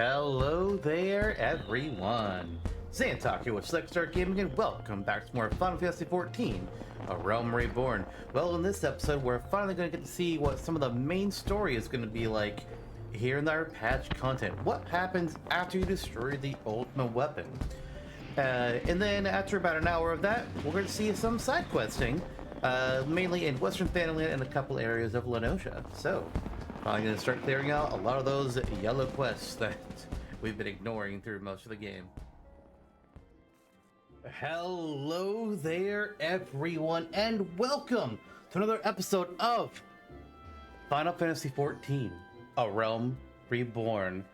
Hello there, everyone. Zantok here with Songstress Gaming, and welcome back to more Final Fantasy XIV, A Realm Reborn. Well, in this episode, we're finally going to get to see what some of the main story is going to be like here in our patch content. What happens after you destroy the Ultima Weapon? And then after about an hour of that, we're going to see some side questing, mainly in Western Thanaland and a couple areas of Lenosha. So, I'm going to start clearing out a lot of those yellow quests that we've been ignoring through most of the game. Hello there, everyone, and welcome to another episode of Final Fantasy XIV, A Realm Reborn.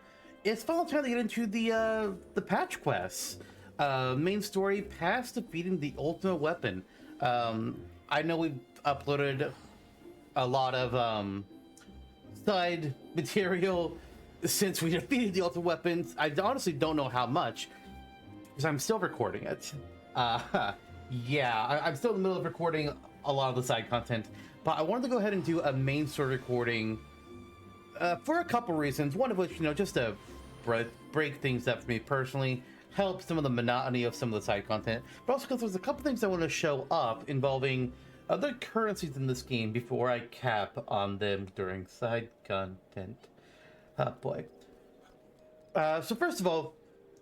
It's final time to get into the patch quests. Main story, past defeating the Ultima Weapon. I know we've uploaded a lot of side material since we defeated the Ultima Weapons. I honestly don't know how much, because I'm still recording it. Yeah, I'm still in the middle of recording a lot of the side content, but I wanted to go ahead and do a main story recording for a couple reasons. One of which, just to break things up for me personally, help some of the monotony of some of the side content, but also because there's a couple things I want to show up involving other currencies in this game before I cap on them during side content. Oh boy. So first of all,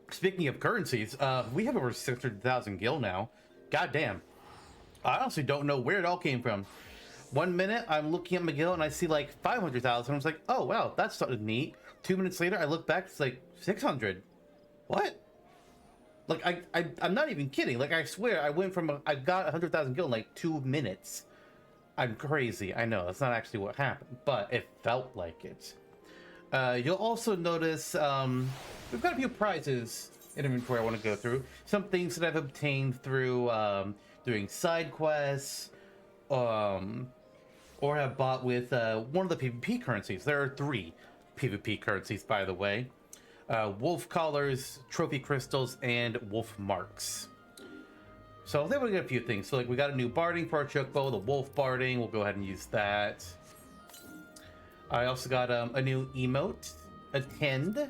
speaking of currencies, we have over 600,000 gil now. God damn. I honestly don't know where it all came from. 1 minute, I'm looking at my gil and I see like 500,000. I was like, oh wow, that's sort of neat. 2 minutes later, I look back, it's like 600. What? Like, I'm not even kidding. Like, I swear, I got 100,000 gil in like 2 minutes. I'm crazy. I know, that's not actually what happened, but it felt like it. You'll also notice, we've got a few prizes in inventory I want to go through. Some things that I've obtained through, doing side quests, or have bought with, one of the PvP currencies. There are 3 PvP currencies, by the way. Wolf collars, trophy crystals, and wolf marks. So I was able to get a few things. So like we got a new barding for our chocobo, the wolf barding. We'll go ahead and use that. I also got a new emote, attend,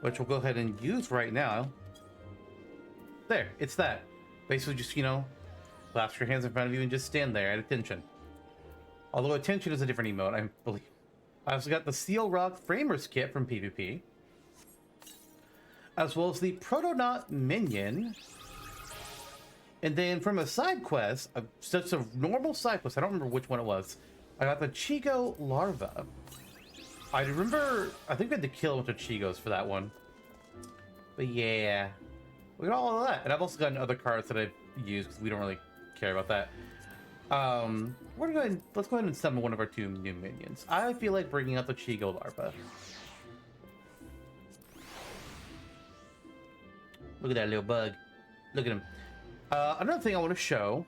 which we'll go ahead and use right now. There, it's that. Basically just, clasp your hands in front of you and just stand there at attention. Although attention is a different emote, I believe. I also got the Steel Rock Framers Kit from PvP, as well as the Protonaut Minion. And then from a side quest, just a normal side quest, I don't remember which one it was, I got the Chigo Larva. I remember, I think we had to kill a bunch of Chigos for that one. But yeah, we got all of that. And I've also gotten other cards that I've used, because we don't really care about that. Let's go ahead and summon one of our 2 new minions. I feel like bringing out the Chigo Larva. Look at that little bug. Look at him. Another thing I want to show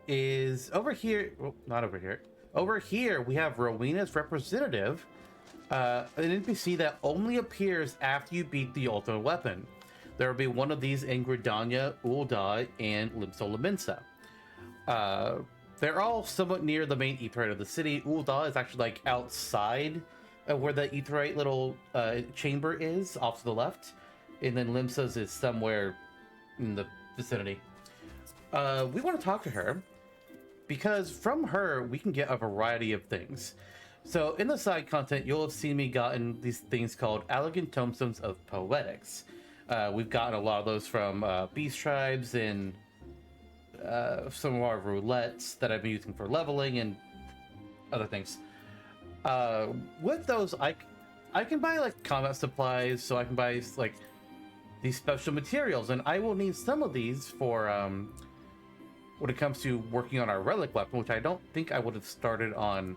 is over here. Well, not over here. Over here, we have Rowena's representative, an NPC that only appears after you beat the Ultima Weapon. There will be one of these in Gridania, Ul'dah, and Limsa. They're all somewhat near the main Aetheryte of the city. Ul'dah is actually like outside of where the Aetheryte little chamber is, off to the left. And then Limsa's is somewhere in the vicinity. We want to talk to her, because from her, we can get a variety of things. So in the side content, you'll have seen me gotten these things called Elegant Tomestones of Poetics. We've gotten a lot of those from Beast Tribes and some of our roulettes that I've been using for leveling and other things. With those, I can buy like combat supplies, so I can buy like these special materials, and I will need some of these for when it comes to working on our relic weapon, which I don't think I would have started on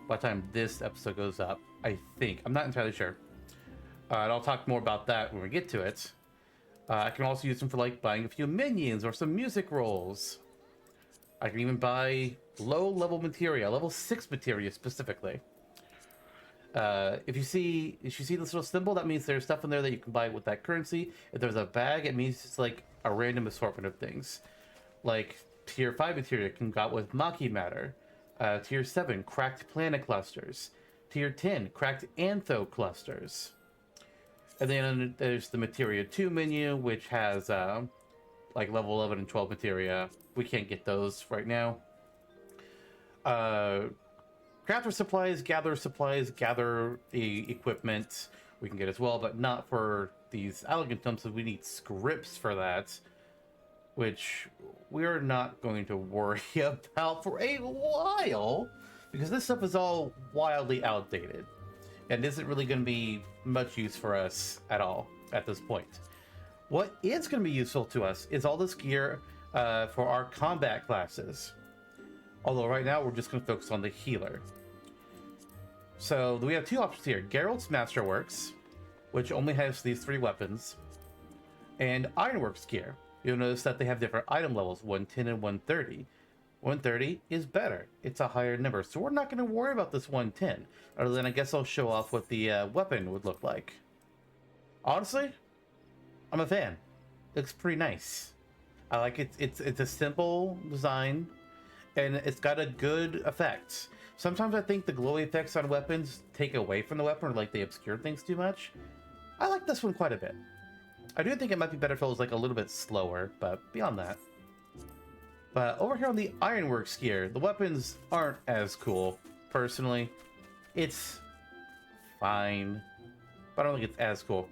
by the time this episode goes up. I think, I'm not entirely sure, and I'll talk more about that when we get to it. I can also use them for like buying a few minions or some music rolls. I can even buy low level materia, level 6 materia specifically. If you see this little symbol, that means there's stuff in there that you can buy with that currency. If there's a bag, it means it's like a random assortment of things. Like tier 5 materia can go out with Maki Matter. Tier 7, cracked planet clusters. Tier 10, cracked antho clusters. And then there's the Materia 2 menu, which has like level 11 and 12 materia. We can't get those right now. Crafter supplies, gather equipment we can get as well, but not for these elegant tomes, so we need scripts for that, which we're not going to worry about for a while, because this stuff is all wildly outdated and isn't really going to be much use for us at all at this point. What is going to be useful to us is all this gear for our combat classes. Although right now we're just going to focus on the healer. So we have two options here. Geralt's Masterworks, which only has these 3 weapons, and Ironworks gear. You'll notice that they have different item levels, 110 and 130. 130 is better. It's a higher number. So we're not going to worry about this 110. Other than I guess I'll show off what the weapon would look like. Honestly, I'm a fan. It looks pretty nice. I like it. It's a simple design, and it's got a good effect. Sometimes I think the glowy effects on weapons take away from the weapon, or like they obscure things too much. I like this one quite a bit. I do think it might be better if it was like a little bit slower, but beyond that. But over here on the Ironworks gear, the weapons aren't as cool, personally. It's fine, but I don't think it's as cool.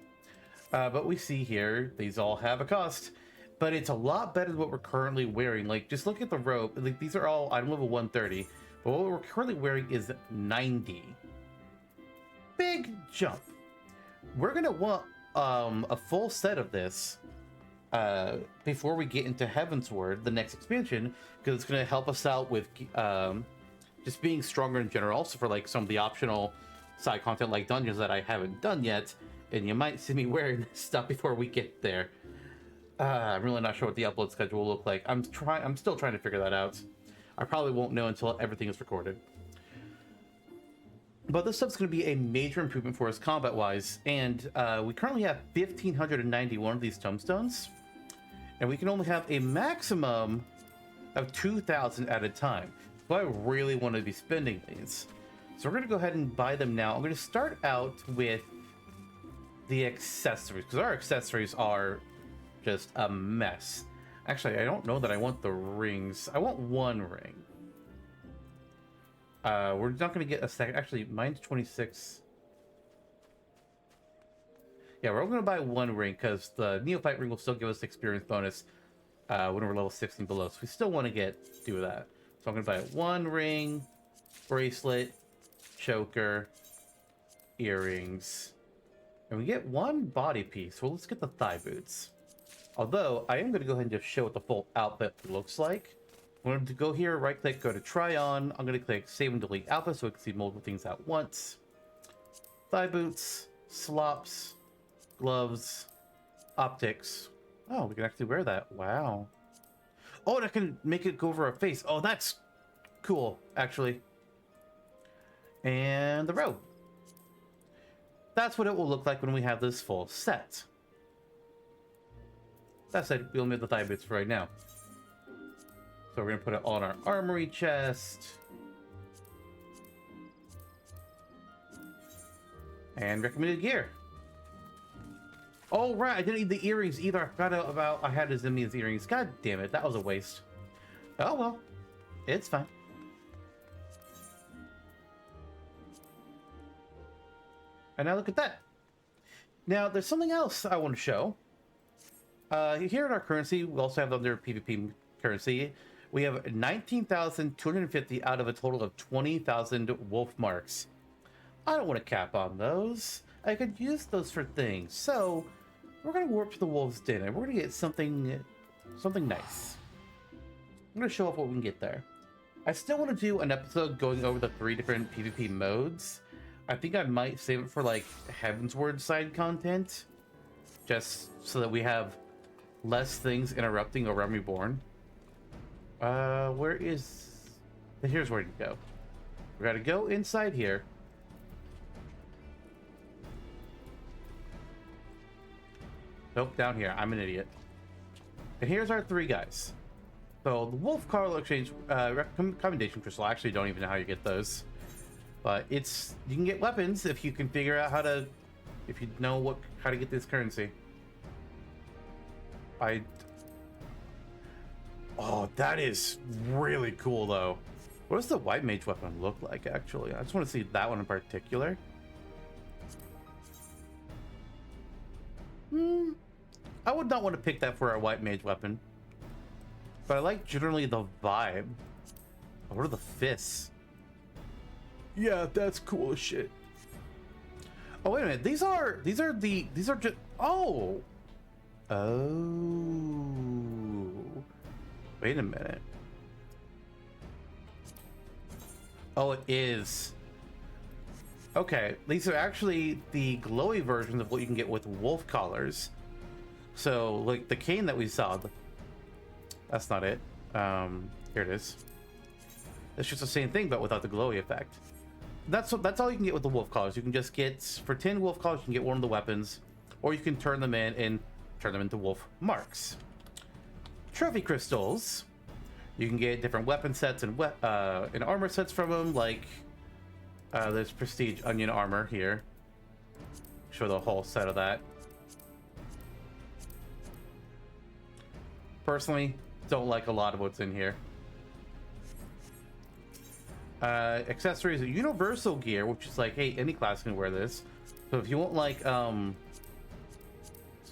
But we see here, these all have a cost, but it's a lot better than what we're currently wearing. Like, just look at the robe. Like, these are all item level 130, but what we're currently wearing is 90. Big jump. We're gonna want a full set of this before we get into Heavensward, the next expansion, because it's going to help us out with just being stronger in general. Also for like some of the optional side content like dungeons that I haven't done yet, and you might see me wearing this stuff before we get there. I'm really not sure what the upload schedule will look like. I'm still trying to figure that out. I probably won't know until everything is recorded. But this stuff's going to be a major improvement for us combat-wise, and we currently have 1,591 of these tomestones, and we can only have a maximum of 2,000 at a time. So I really want to be spending these. So we're going to go ahead and buy them now. I'm going to start out with the accessories, because our accessories are just a mess. Actually, I don't know that I want the rings. I want one ring. We're not going to get a second. Actually, mine's 26. Yeah, we're only going to buy one ring because the Neophyte ring will still give us the experience bonus when we're level 16 below. So we still want to do that. So I'm going to buy one ring, bracelet, choker, earrings, and we get one body piece. Well, let's get the thigh boots. Although, I am going to go ahead and just show what the full outfit looks like. I'm going to go here, right click, go to try on. I'm going to click save and delete alpha so we can see multiple things at once. Thigh boots, slops, gloves, optics. Oh, we can actually wear that. Wow. Oh, and I can make it go over our face. Oh, that's cool, actually. And the robe. That's what it will look like when we have this full set. That said, we only have the thigh boots for right now. So we're going to put it on our armory chest. And recommended gear. Oh, right. I didn't need the earrings either. I forgot about I had Zimi's earrings. God damn it. That was a waste. Oh, well. It's fine. And now look at that. Now, there's something else I want to show. Here in our currency, we also have under PvP currency. We have 19,250 out of a total of 20,000 wolf marks. I don't want to cap on those. I could use those for things. So we're going to warp to the wolf's den and we're going to get something nice. I'm going to show off what we can get there. I still want to do an episode going over the 3 different PvP modes. I think I might save it for like Heavensward side content, just so that we have less things interrupting a Realm Reborn. Here's where to go. We gotta go inside here. Nope, down here. I'm an idiot. And here's our 3 guys. So the Wolf Carlo Exchange Commendation Crystal. I actually don't even know how you get those. But it's, you can get weapons if you can figure out how to, if you know how to get this currency. Oh, that is really cool though. What does the white mage weapon look like actually? I just want to see that one in particular. I would not want to pick that for a white mage weapon. But I like generally the vibe. What are the fists? Yeah, that's cool as shit. Oh, wait a minute. These are just, oh. Wait a minute. Oh, it is. Okay, these are actually the glowy versions of what you can get with wolf collars. So, like the cane that we saw, that's not it. Here it is. It's just the same thing, but without the glowy effect. That's all you can get with the wolf collars. You can just get, for 10 wolf collars, you can get one of the weapons, or you can turn them in and turn them into wolf marks. Trophy crystals. You can get different weapon sets and armor sets from them, like there's prestige onion armor here. Show the whole set of that. Personally, don't like a lot of what's in here. Accessories, universal gear, which is like, hey, any class can wear this. So if you want like some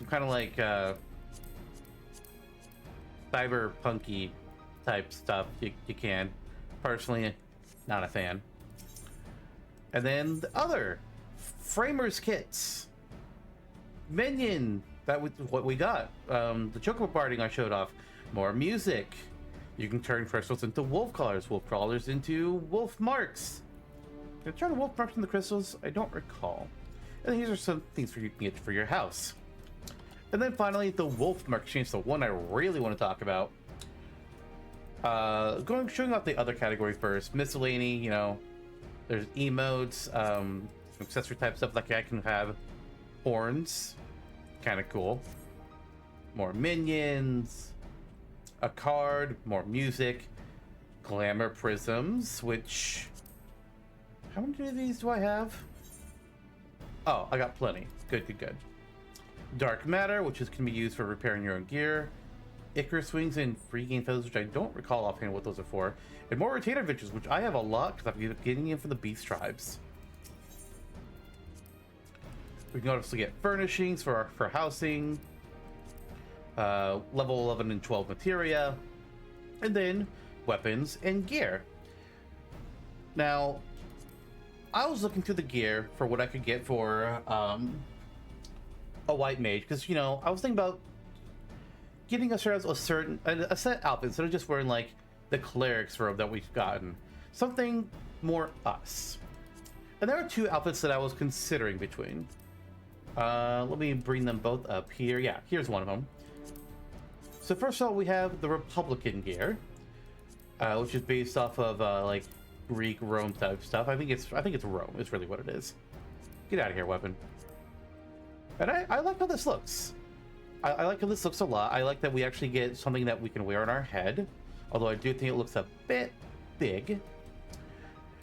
kind of like cyberpunky type stuff, you can. Personally, not a fan. And then the other framers kits, minion. That was what we got. The chocobo barding I showed off. More music. You can turn crystals into wolf collars, wolf crawlers into wolf marks. Can I turn wolf marks into crystals? I don't recall. And these are some things for you can get for your house. And then finally, the wolf mark exchange, the one I really want to talk about. Showing off the other category first. Miscellany, you know, there's emotes, accessory type stuff like I can have horns, kind of cool. More minions. A card, more music, glamour prisms, which, how many of these do I have? Oh, I got plenty. Good. Dark matter, which can be used for repairing your own gear. Icarus wings and free game feathers, which I don't recall offhand what those are for. And more retainer adventures, which I have a lot because I've been getting in for the beast tribes. We can also get furnishings for housing. Level 11 and 12 materia, and then weapons and gear. Now, I was looking through the gear for what I could get for a white mage, because, you know, I was thinking about getting a set outfit instead of just wearing like the cleric's robe that we've gotten. Something more us. And there are two outfits that I was considering between. Let me bring them both up here. Yeah, here's one of them. So first of all, we have the Republican gear, which is based off of like Greek Rome type stuff. I think it's Rome. Is really what it is. Get out of here, weapon. And I like how this looks. I like how this looks a lot. I like that we actually get something that we can wear on our head, although I do think it looks a bit big.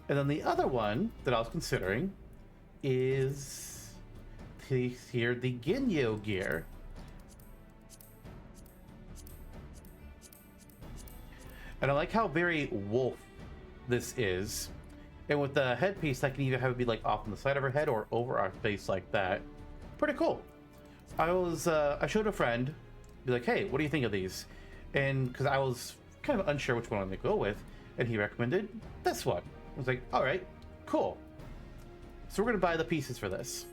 And then the other one that I was considering is the Ginyo gear. And I like how very wolf this is. And with the headpiece, I can either have it be like off on the side of our head or over our face like that. Pretty cool. I showed a friend, be like, hey, what do you think of these? And because I was kind of unsure which one I'm gonna go with, and he recommended this one. I was like, all right, cool. So we're gonna buy the pieces for this.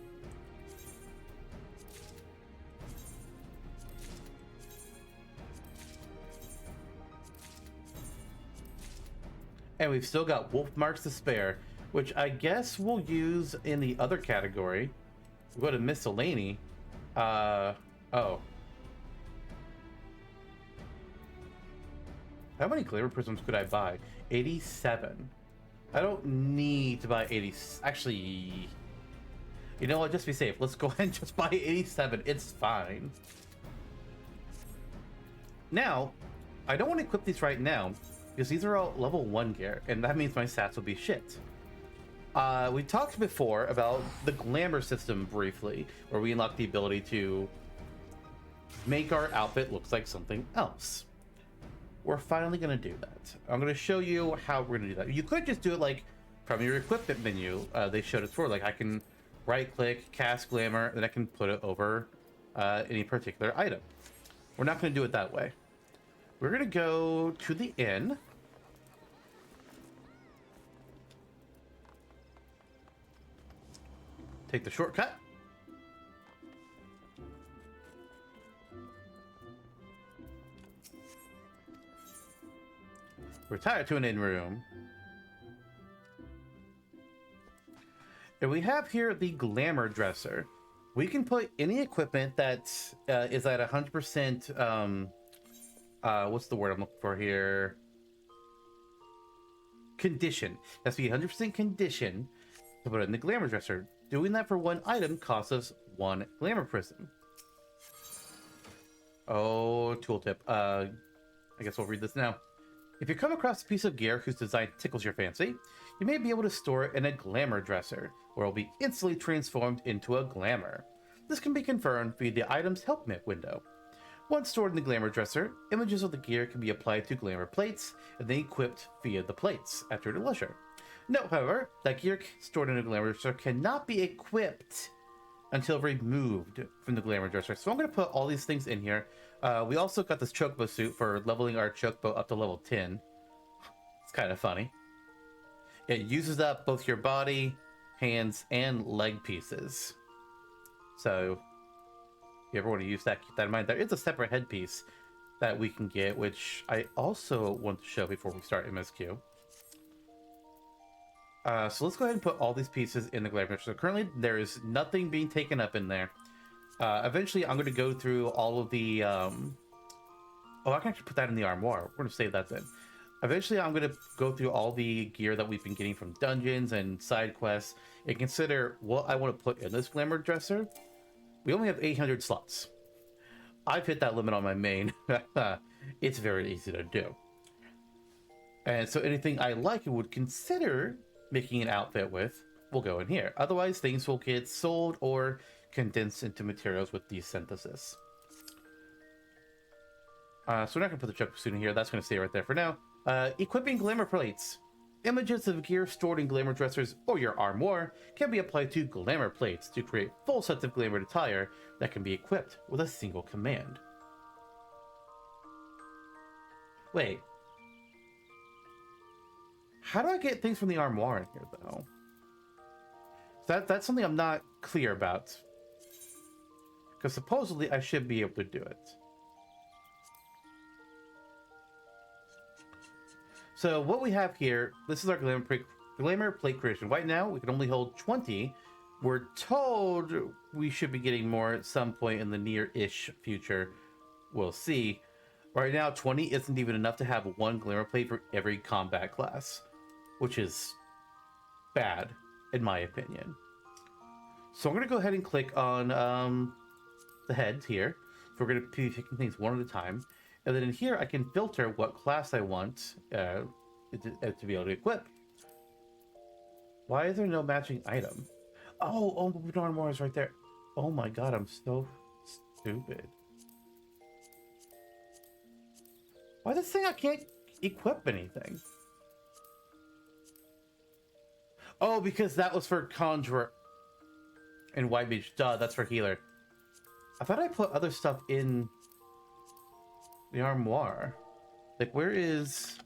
And we've still got wolf marks to spare, which I guess we'll use in the other category. We'll go to miscellany. Oh. How many glamour prisms could I buy? 87. I don't need to buy 80. Actually, you know what? Just be safe. Let's go ahead and just buy 87. It's fine. Now, I don't want to equip these right now, because these are all level 1 gear, and that means my stats will be shit. We talked before about the glamour system briefly, where we unlock the ability to make our outfit look like something else. We're finally going to do that. I'm going to show you how we're going to do that. You could just do it like from your equipment menu. They showed it before. Like I can right click, cast glamour, and I can put it over any particular item. We're not going to do it that way. We're going to go to the inn. Take the shortcut. Retire to an inn room. And we have here the glamour dresser. We can put any equipment that is at 100%, what's the word I'm looking for here? Condition. That's to be 100% condition to put it in the glamour dresser. Doing that for one item costs us 1 glamour prism. Oh, tooltip. I guess we'll read this now. If you come across a piece of gear whose design tickles your fancy, you may be able to store it in a glamour dresser, where it will be instantly transformed into a glamour. This can be confirmed via the item's help window. Once stored in the glamour dresser, images of the gear can be applied to glamour plates and then equipped via the plates at your leisure. Note, however, that gear stored in a glamour dresser cannot be equipped until removed from the glamour dresser. So I'm going to put all these things in here. We also got this chocobo suit for leveling our chocobo up to level 10. It's kind of funny. It uses up both your body, hands, and leg pieces. So if you ever want to use that, keep that in mind. There is a separate headpiece that we can get, which I also want to show before we start MSQ. So let's go ahead and put all these pieces in the glamour dresser. So currently, there is nothing being taken up in there. Eventually, I'm going to go through all of the... Oh, I can actually put that in the armoire. We're going to save that then. Eventually, I'm going to go through all the gear that we've been getting from dungeons and side quests and consider what I want to put in this glamour dresser. We only have 800 slots. I've hit that limit on my main. It's very easy to do. And so anything I like and would consider making an outfit with will go in here. Otherwise, things will get sold or condensed into materials with desynthesis. So we're not going to put the chocobo suit in here. That's going to stay right there for now. Equipping glamour plates. Images of gear stored in glamour dressers or your armoire can be applied to glamour plates to create full sets of glamour attire that can be equipped with a single command. Wait. How do I get things from the armoire in here, though? That's something I'm not clear about. Because supposedly I should be able to do it. So what we have here, this is our glamour plate creation. Right now, we can only hold 20. We're told we should be getting more at some point in the near-ish future. We'll see. Right now, 20 isn't even enough to have one glamour plate for every combat class, which is bad, in my opinion. So I'm going to go ahead and click on the heads here. So we're going to be picking things one at a time. And then in here, I can filter what class I want to be able to equip. Why is there no matching item? Oh, the armor is right there. Oh my god, I'm so stupid. Why this thing I can't equip anything? Oh, because that was for Conjurer and White Mage. Duh, that's for Healer. I thought I put other stuff in the armoire. Like, where is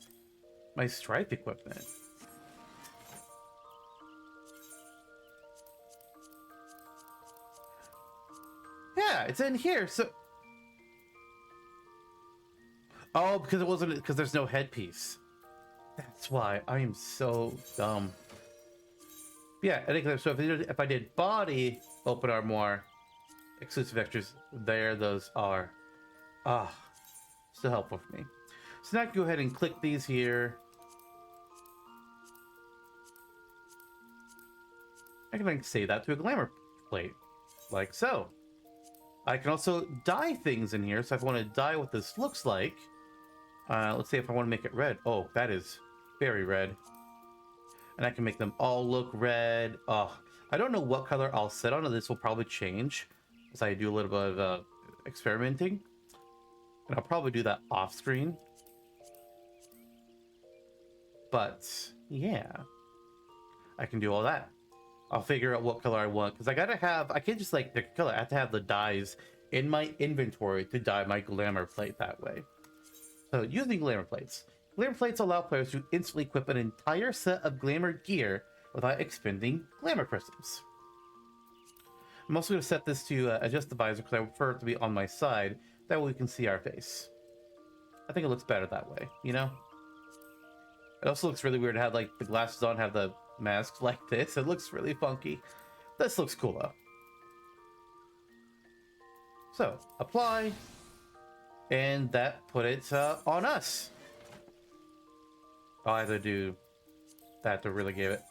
my stripe equipment? Yeah, it's in here. So, oh, because there's no headpiece. That's why I am so dumb. Yeah, I think so. If I did body, open armoire, exclusive extras, there those are. Still helpful for me. So now I can go ahead and click these here. I can save that to a glamour plate, like so. I can also dye things in here. So if I want to dye what this looks like, let's say if I want to make it red. Oh, that is very red. And I can make them all look red. Oh, I don't know what color I'll set on it. This will probably change as I do a little bit of experimenting. And I'll probably do that off screen. But yeah, I can do all that. I'll figure out what color I want, because I can't just like pick a color. I have to have the dyes in my inventory to dye my glamour plate that way. So using glamour plates. Glamour plates allow players to instantly equip an entire set of glamour gear without expending glamour crystals. I'm also going to set this to adjust the visor because I prefer it to be on my side. That way we can see our face. I think it looks better that way, you know? It also looks really weird to have like the glasses on, have the mask like this. It looks really funky. This looks cool though. So, apply. And that put it on us. I'll have to do that to really give it.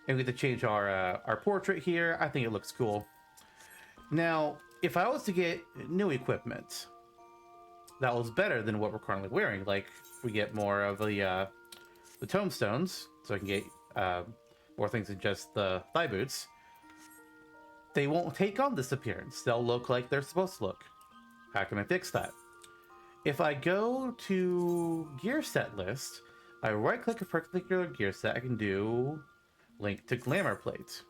And we get to change our portrait here. I think it looks cool. Now, if I was to get new equipment that was better than what we're currently wearing, like we get more of the tomestones, so I can get more things than just the thigh boots, they won't take on this appearance. They'll look like they're supposed to look. How can I fix that? If I go to gear set list, I right click a particular gear set, I can do link to glamour plate.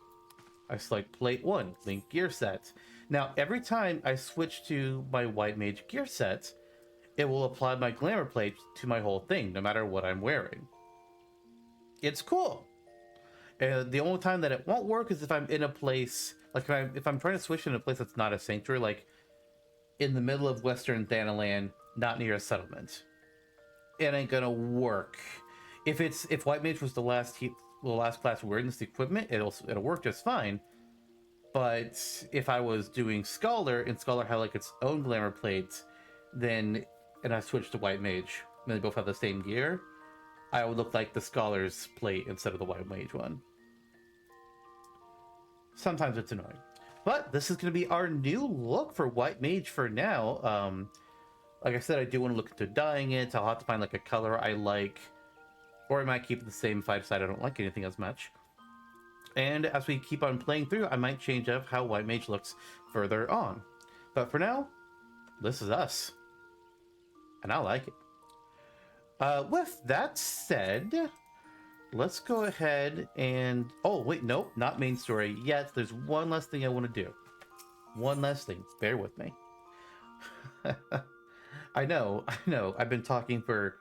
I select plate 1, link gear set. Now every time I switch to my white mage gear set, it will apply my glamour plate to my whole thing, no matter what I'm wearing. It's cool. And the only time that it won't work is if I'm in a place, like if I'm trying to switch in a place that's not a sanctuary, like in the middle of Western Thanalan, not near a settlement. It ain't gonna work. If White Mage was the last class wearing this equipment, it'll work just fine. But if I was doing Scholar, and Scholar had like its own glamour plate, and I switched to White Mage, and they both have the same gear, I would look like the Scholar's plate instead of the White Mage one. Sometimes it's annoying. But this is going to be our new look for White Mage for now. Like I said, I do want to look into dyeing it. I'll have to find like a color I like. Or I might keep it the same if I decide I don't like anything as much. And as we keep on playing through, I might change up how White Mage looks further on. But for now, this is us. And I like it. With that said, let's go ahead and... Oh, wait, nope, not main story yet. There's one last thing I want to do. One last thing. Bear with me. I know. I've been talking for...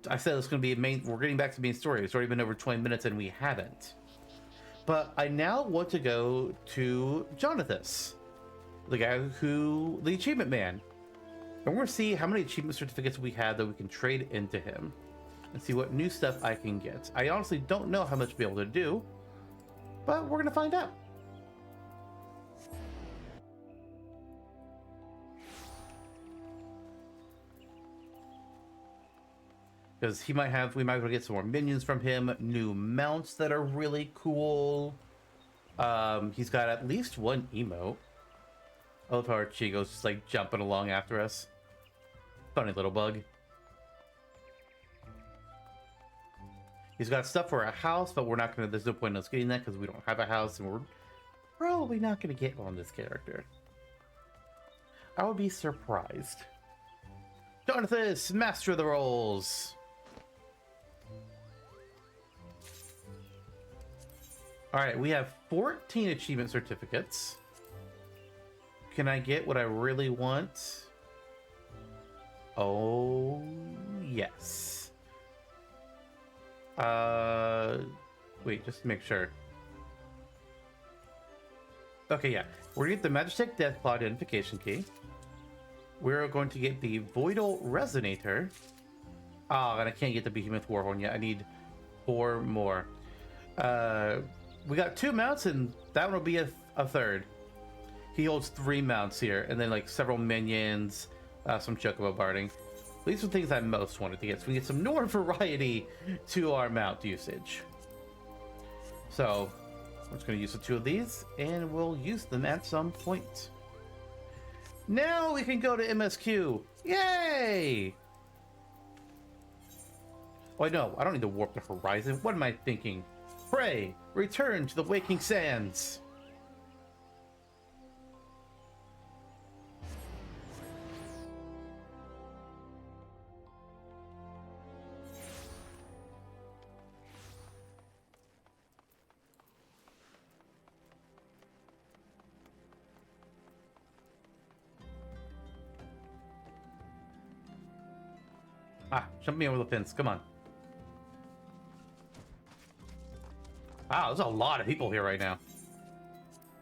I said it's going to be a main... We're getting back to main story. It's already been over 20 minutes and we haven't. But I now want to go to Jonathas, the guy who... The achievement man. And we're going to see how many achievement certificates we have that we can trade into him. And see what new stuff I can get. I honestly don't know how much to be able to do. But we're going to find out. Because we might as well get some more minions from him. New mounts that are really cool. He's got at least one emote. I love how our Chigo's just like jumping along after us. Funny little bug. He's got stuff for a house, but we're not gonna, there's no point in us getting that because we don't have a house and we're probably not gonna get on this character. I would be surprised. Jonathas, master of the rolls. Alright, we have 14 achievement certificates. Can I get what I really want? Oh, yes. Wait, just to make sure. Okay, yeah. We're gonna get the Magitek Deathclaw identification key. We're going to get the Voidal Resonator. Ah, and I can't get the Behemoth Warhorn yet. I need 4 more. We got 2 mounts, and that one will be a third. He holds 3 mounts here, and then like several minions, some chocobo barding. These are the things I most wanted to get, so we get some more variety to our mount usage. So, we're just going to use the 2 of these, and we'll use them at some point. Now we can go to MSQ! Yay! Oh, no, I don't need to warp the horizon. What am I thinking? Pray, return to the waking sands. Ah, jump me over the fence. Come on. Wow, there's a lot of people here right now.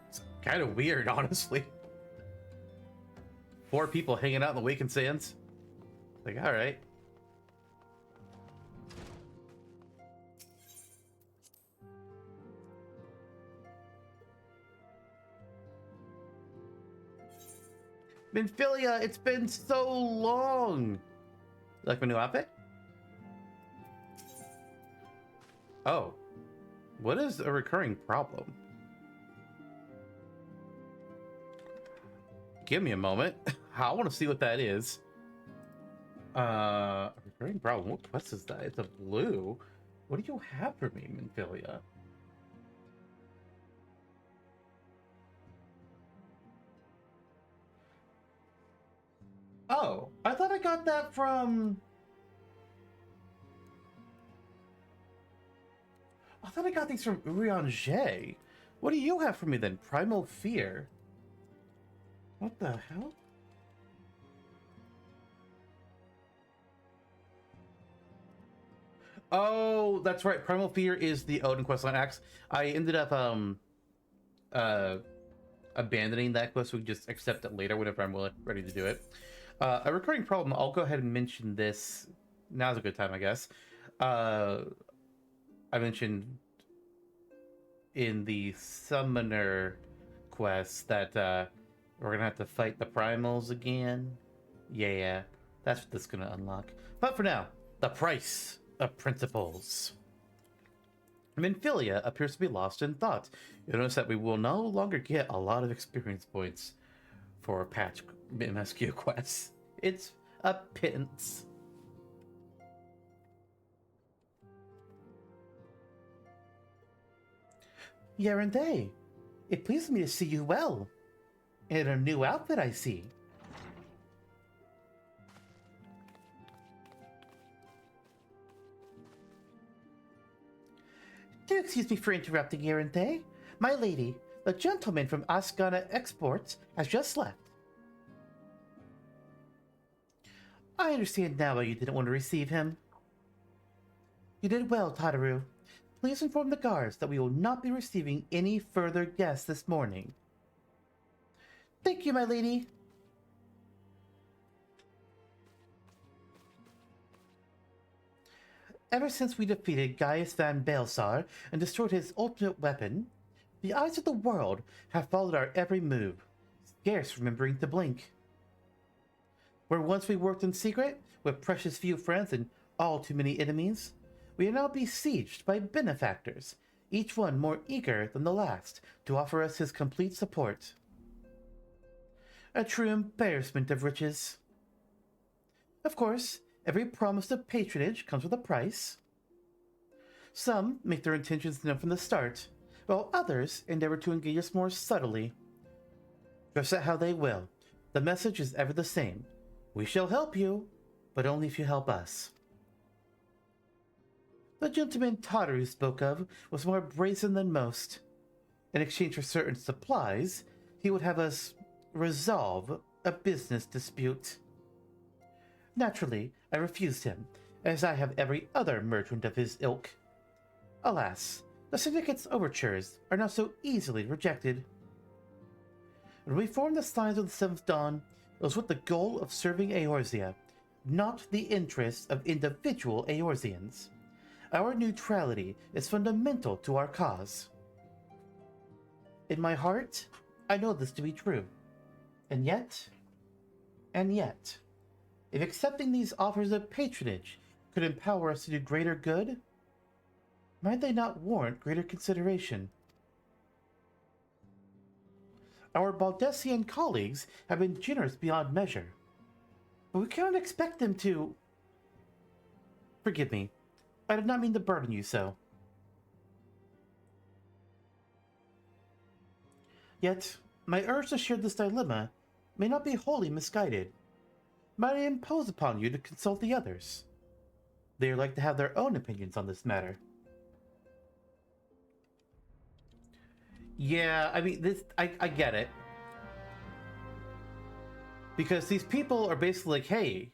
It's kind of weird, honestly. 4 people hanging out in the Wakened Sands. Like, all right. Minfilia, it's been so long. Like my new outfit? Oh. What is a recurring problem? Give me a moment. I want to see what that is. A recurring problem? What quest is that? It's a blue. What do you have for me, Minfilia? Oh, I thought I got that from... I thought I got these from Urianger. What do you have for me then? Primal Fear? What the hell? Oh, that's right. Primal Fear is the Odin questline axe. I ended up abandoning that quest. So we just accept it later whenever I'm ready to do it. A recurring problem. I'll go ahead and mention this. Now's a good time, I guess. I mentioned in the Summoner quest that we're gonna have to fight the primals again. Yeah, that's what this is gonna unlock. But for now, the price of principles. Minfilia appears to be lost in thought. You'll notice that we will no longer get a lot of experience points for patch MSQ quests. It's a pittance. Yarende, it pleases me to see you well. In a new outfit, I see. Do excuse me for interrupting, Yarende. My lady, the gentleman from Ascana Exports has just left. I understand now why you didn't want to receive him. You did well, Tataru. Please inform the guards that we will not be receiving any further guests this morning. Thank you, my lady. Ever since we defeated Gaius van Baelsar and destroyed his ultimate weapon, the eyes of the world have followed our every move, scarce remembering to blink. Where once we worked in secret, with precious few friends and all too many enemies, we are now besieged by benefactors, each one more eager than the last to offer us his complete support. A true embarrassment of riches. Of course, every promise of patronage comes with a price. Some make their intentions known from the start, while others endeavor to engage us more subtly. Dress it how they will, the message is ever the same. We shall help you, but only if you help us. The gentleman Tataru spoke of was more brazen than most. In exchange for certain supplies, he would have us resolve a business dispute. Naturally, I refused him, as I have every other merchant of his ilk. Alas, the syndicate's overtures are not so easily rejected. When we formed the Signs of the Seventh Dawn, it was with the goal of serving Eorzea, not the interests of individual Eorzeans. Our neutrality is fundamental to our cause. In my heart, I know this to be true. And yet, if accepting these offers of patronage could empower us to do greater good, might they not warrant greater consideration? Our Baldessian colleagues have been generous beyond measure, but we cannot expect them to... Forgive me, I did not mean to burden you so. Yet, my urge to share this dilemma may not be wholly misguided. Might I impose upon you to consult the others? They are like to have their own opinions on this matter. Yeah, I mean, I get it. Because these people are basically like, hey,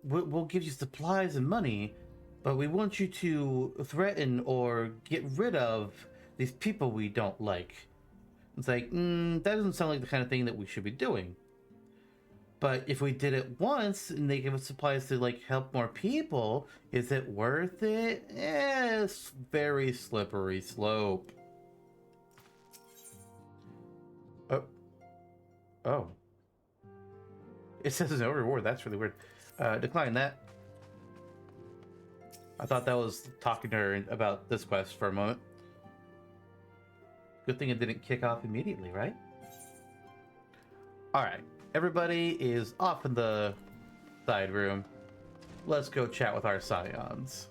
we'll give you supplies and money, but we want you to threaten or get rid of these people we don't like. It's like, that doesn't sound like the kind of thing that we should be doing. But if we did it once and they give us supplies to like help more people, is it worth it? It's very slippery slope. Oh. It says no reward. That's really weird. Decline that. I thought that was talking to her about this quest for a moment. Good thing it didn't kick off immediately, right? Alright. Everybody is off in the side room. Let's go chat with our scions.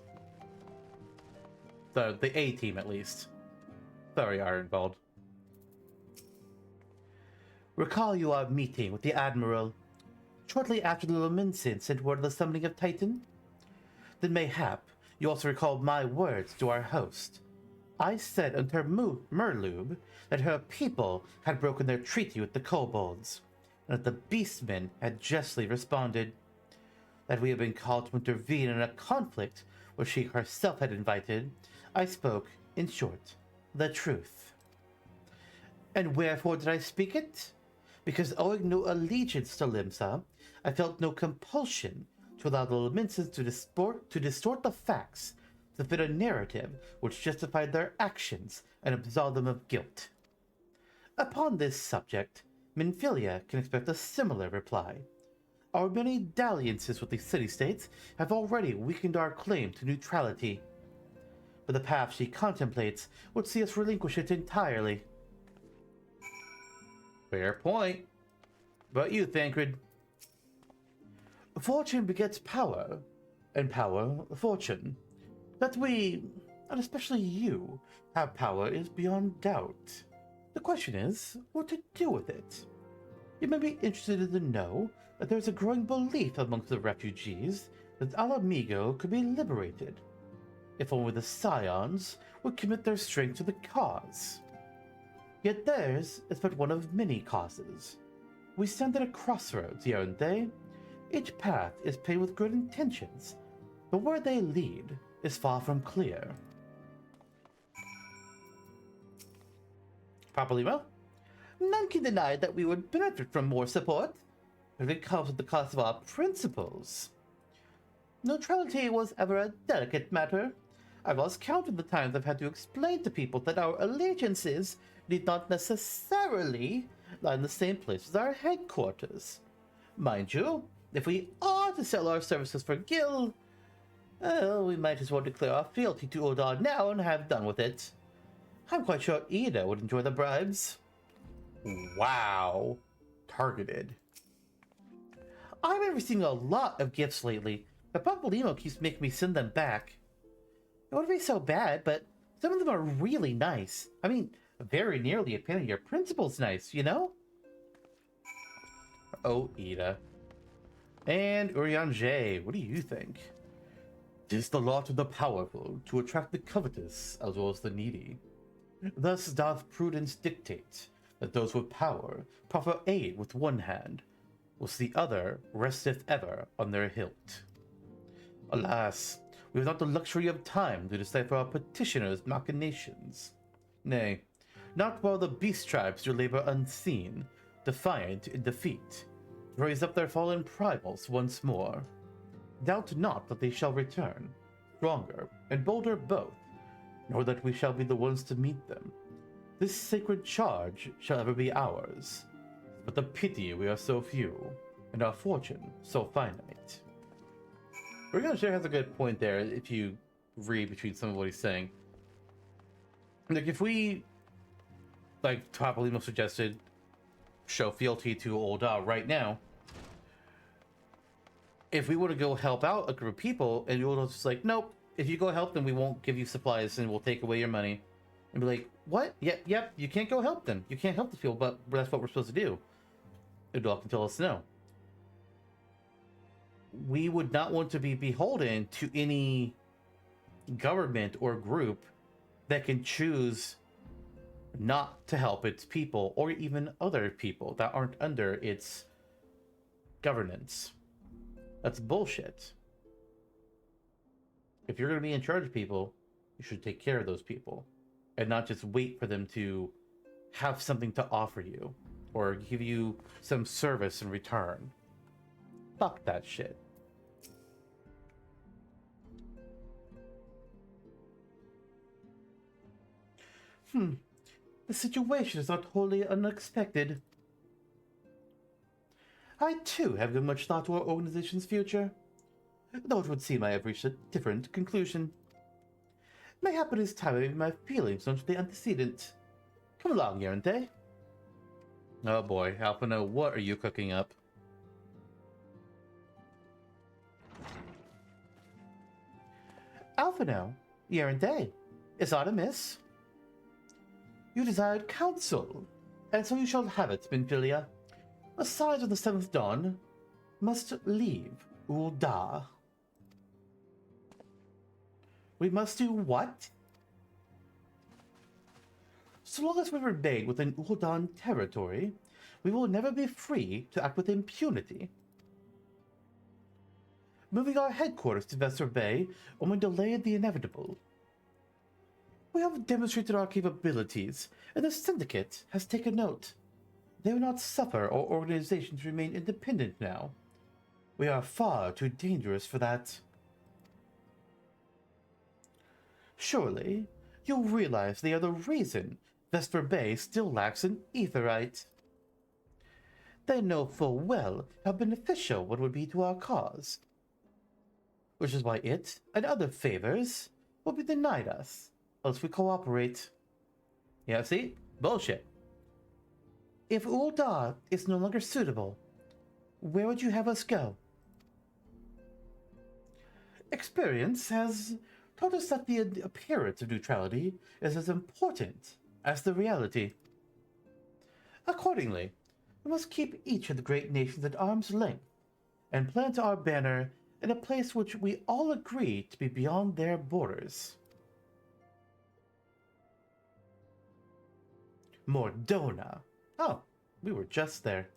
The A team, at least. Sorry, Irongold. Recall you our meeting with the Admiral shortly after the Lominsin sent word of the summoning of Titan? Then mayhap you also recall my words to our host. I said unto Merlube that her people had broken their treaty with the kobolds, and that the beastmen had justly responded. That we had been called to intervene in a conflict which she herself had invited. I spoke, in short, the truth. And wherefore did I speak it? Because owing no allegiance to Limsa, I felt no compulsion to allow the Laminsons to distort the facts to fit a narrative which justified their actions and absolved them of guilt. Upon this subject, Minfilia can expect a similar reply. Our many dalliances with the city-states have already weakened our claim to neutrality, but the path she contemplates would see us relinquish it entirely. Fair point. But you, Thancred? Fortune begets power, and power, fortune. That we, and especially you, have power is beyond doubt. The question is, what to do with it? You may be interested to know that there is a growing belief amongst the refugees that Alamigo could be liberated, if only the Scions would commit their strength to the cause. Yet theirs is but one of many causes. We stand at a crossroads, aren't they? Each path is paved with good intentions, but where they lead is far from clear. Papalymo? None can deny that we would benefit from more support, but it comes at the cost of our principles. Neutrality was ever a delicate matter. I've lost count of the times I've had to explain to people that our allegiances need not necessarily lie in the same place as our headquarters. Mind you, if we are to sell our services for Gil, well, we might as well declare our fealty to Ul'dah now and have done with it. I'm quite sure Ida would enjoy the bribes. Wow. Targeted. I've been receiving a lot of gifts lately, but Papalymo keeps making me send them back. It wouldn't be so bad, but some of them are really nice. I mean, very nearly a pin in your principles nice, you know? Oh, Ida. And Urianger, what do you think? 'Tis the lot of the powerful to attract the covetous as well as the needy. Thus doth prudence dictate that those with power proffer aid with one hand, whilst the other resteth ever on their hilt. Alas, we have not the luxury of time to decipher our petitioners' machinations. Nay, not while the beast tribes do labor unseen, defiant in defeat, to raise up their fallen primals once more. Doubt not that they shall return, stronger and bolder both, nor that we shall be the ones to meet them. This sacred charge shall ever be ours, but the pity we are so few, and our fortune so finite. Urianger has a good point there if you read between some of what he's saying. Like, if we, like Papalymo suggested, show fealty to Ul'dah right now, if we want to go help out a group of people, and you'll just like, nope, if you go help them, we won't give you supplies and we'll take away your money. And be like, what? Yep, you can't go help them. You can't help the people, but that's what we're supposed to do. Ul'dah can tell us no. We would not want to be beholden to any government or group that can choose not to help its people, or even other people that aren't under its governance. That's bullshit. If you're going to be in charge of people, you should take care of those people and not just wait for them to have something to offer you or give you some service in return. Fuck that shit. The situation is not wholly unexpected. I too have given much thought to our organization's future, though it would seem I have reached a different conclusion. Mayhap it is time I made my feelings known to the antecedent. Come along, Yarente. Oh boy, Alphinaud, what are you cooking up? Alphinaud, Yarente, is aught amiss? You desired counsel, and so you shall have it, Minfilia. Aside of the 7th dawn, must leave Ul'dah. We must do what? So long as we remain within Ul'dah territory, we will never be free to act with impunity. Moving our headquarters to Vesper Bay only delayed the inevitable. We have demonstrated our capabilities, and the Syndicate has taken note. They will not suffer our organization to remain independent now. We are far too dangerous for that. Surely, you'll realize they are the reason Vesper Bay still lacks an aetheryte. They know full well how beneficial one would be to our cause, which is why it and other favors will be denied us unless we cooperate. Yeah, see? Bullshit. If Ul'dah is no longer suitable, where would you have us go? Experience has taught us that the appearance of neutrality is as important as the reality. Accordingly, we must keep each of the great nations at arm's length and plant our banner in a place which we all agree to be beyond their borders. Mordona. Oh, we were just there.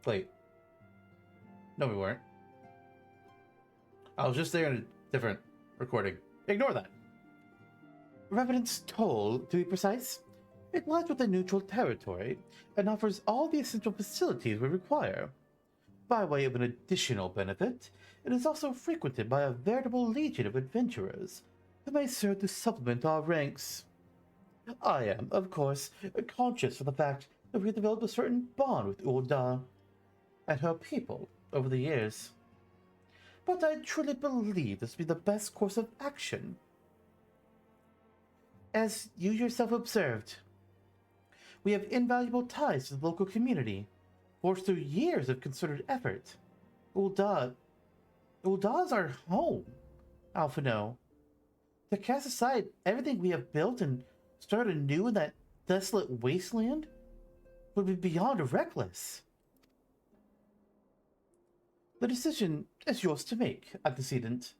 Wait. No, we weren't. I was just there in a different recording. Ignore that. Revenant's Toll, to be precise. It lies within neutral territory and offers all the essential facilities we require. By way of an additional benefit, it is also frequented by a veritable legion of adventurers who may serve to supplement our ranks. I am, of course, conscious of the fact that we have developed a certain bond with Ul'dah and her people over the years. But I truly believe this to be the best course of action. As you yourself observed, we have invaluable ties to the local community, forged through years of concerted effort. Ul'dah is our home, Alphinaud. To cast aside everything we have built and start anew in that desolate wasteland would be beyond reckless. The decision is yours to make, antecedent.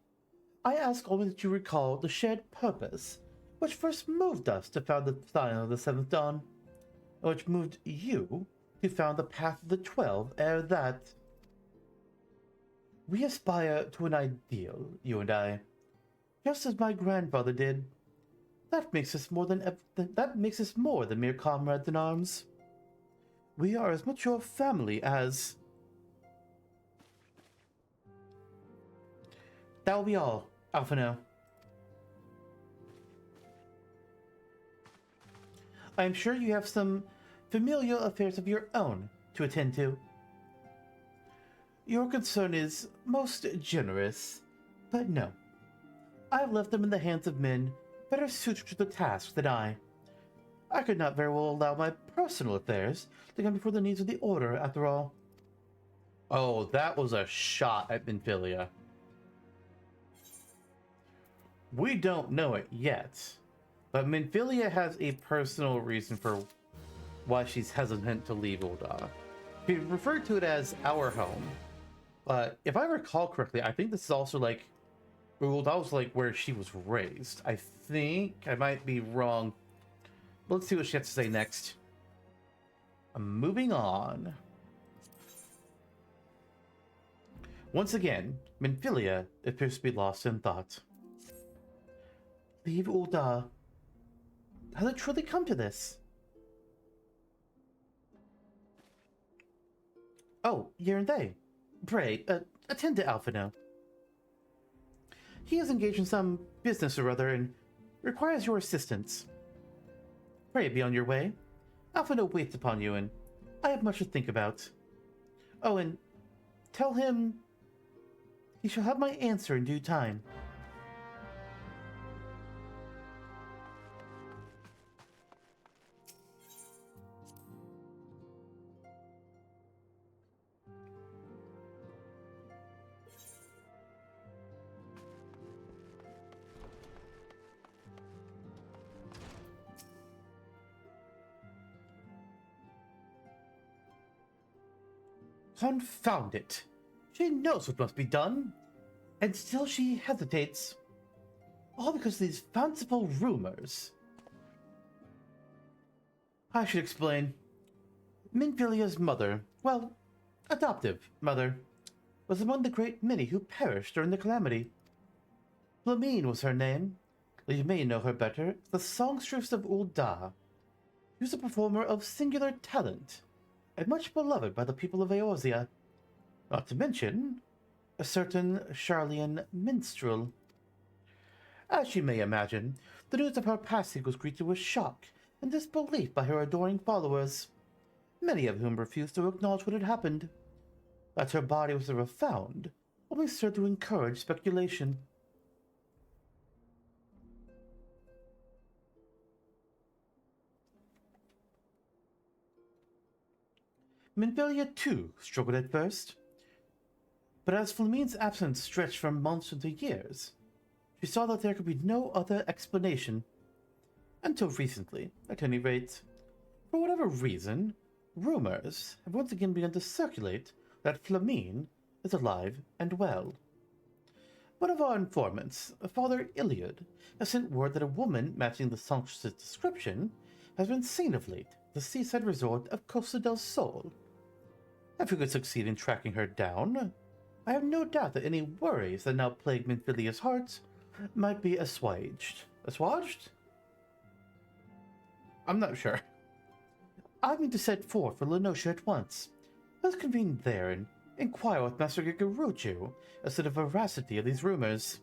I ask only that you recall the shared purpose which first moved us to found the sign of the 7th dawn, and which moved you to found the Path of the 12 ere that. We aspire to an ideal, you and I, just as my grandfather did. That makes us more than mere comrades in arms. We are as much your family as. That will be all, Alphinaud. I am sure you have some familial affairs of your own to attend to. Your concern is most generous, but no. I have left them in the hands of men better suited to the task than I. I could not very well allow my personal affairs to come before the needs of the Order, after all. Oh, that was a shot at Minfilia. We don't know it yet, but Minfilia has a personal reason for why she's hesitant to leave Ul'dah. She referred to it as our home, but if I recall correctly, I think this is also like Ul'dah was like where she was raised. I think I might be wrong. Let's see what she has to say next. Moving on. Once again, Minfilia appears to be lost in thought. Leave Ul'dah. Has it truly come to this? Oh, Yerinde. Pray, attend to Alphinaud. He is engaged in some business or other and requires your assistance. Pray be on your way. Alphinaud waits upon you, and I have much to think about. Oh, and tell him he shall have my answer in due time. Confound it! She knows what must be done, and still she hesitates. All because of these fanciful rumors. I should explain. Minfilia's mother, well, adoptive mother, was among the great many who perished during the calamity. Flamine was her name. You may know her better, the Songstress of Ul'dah. She was a performer of singular talent, and much beloved by the people of Eorzea. Not to mention, a certain Garlean minstrel. As you may imagine, the news of her passing was greeted with shock and disbelief by her adoring followers, many of whom refused to acknowledge what had happened. That her body was ever found only served to encourage speculation. Minfilia, too, struggled at first. But as Flamine's absence stretched from months into years, she saw that there could be no other explanation. Until recently, at any rate. For whatever reason, rumors have once again begun to circulate that Flamine is alive and well. One of our informants, Father Iliad, has sent word that a woman matching the Songstress' description has been seen of late at the seaside resort of Costa del Sol. If we could succeed in tracking her down, I have no doubt that any worries that now plague Minfilia's heart might be assuaged. Assuaged? I'm not sure. I mean to set forth for Lenosha at once. Let's convene there and inquire with Master Gigaruchu as to the veracity of these rumors.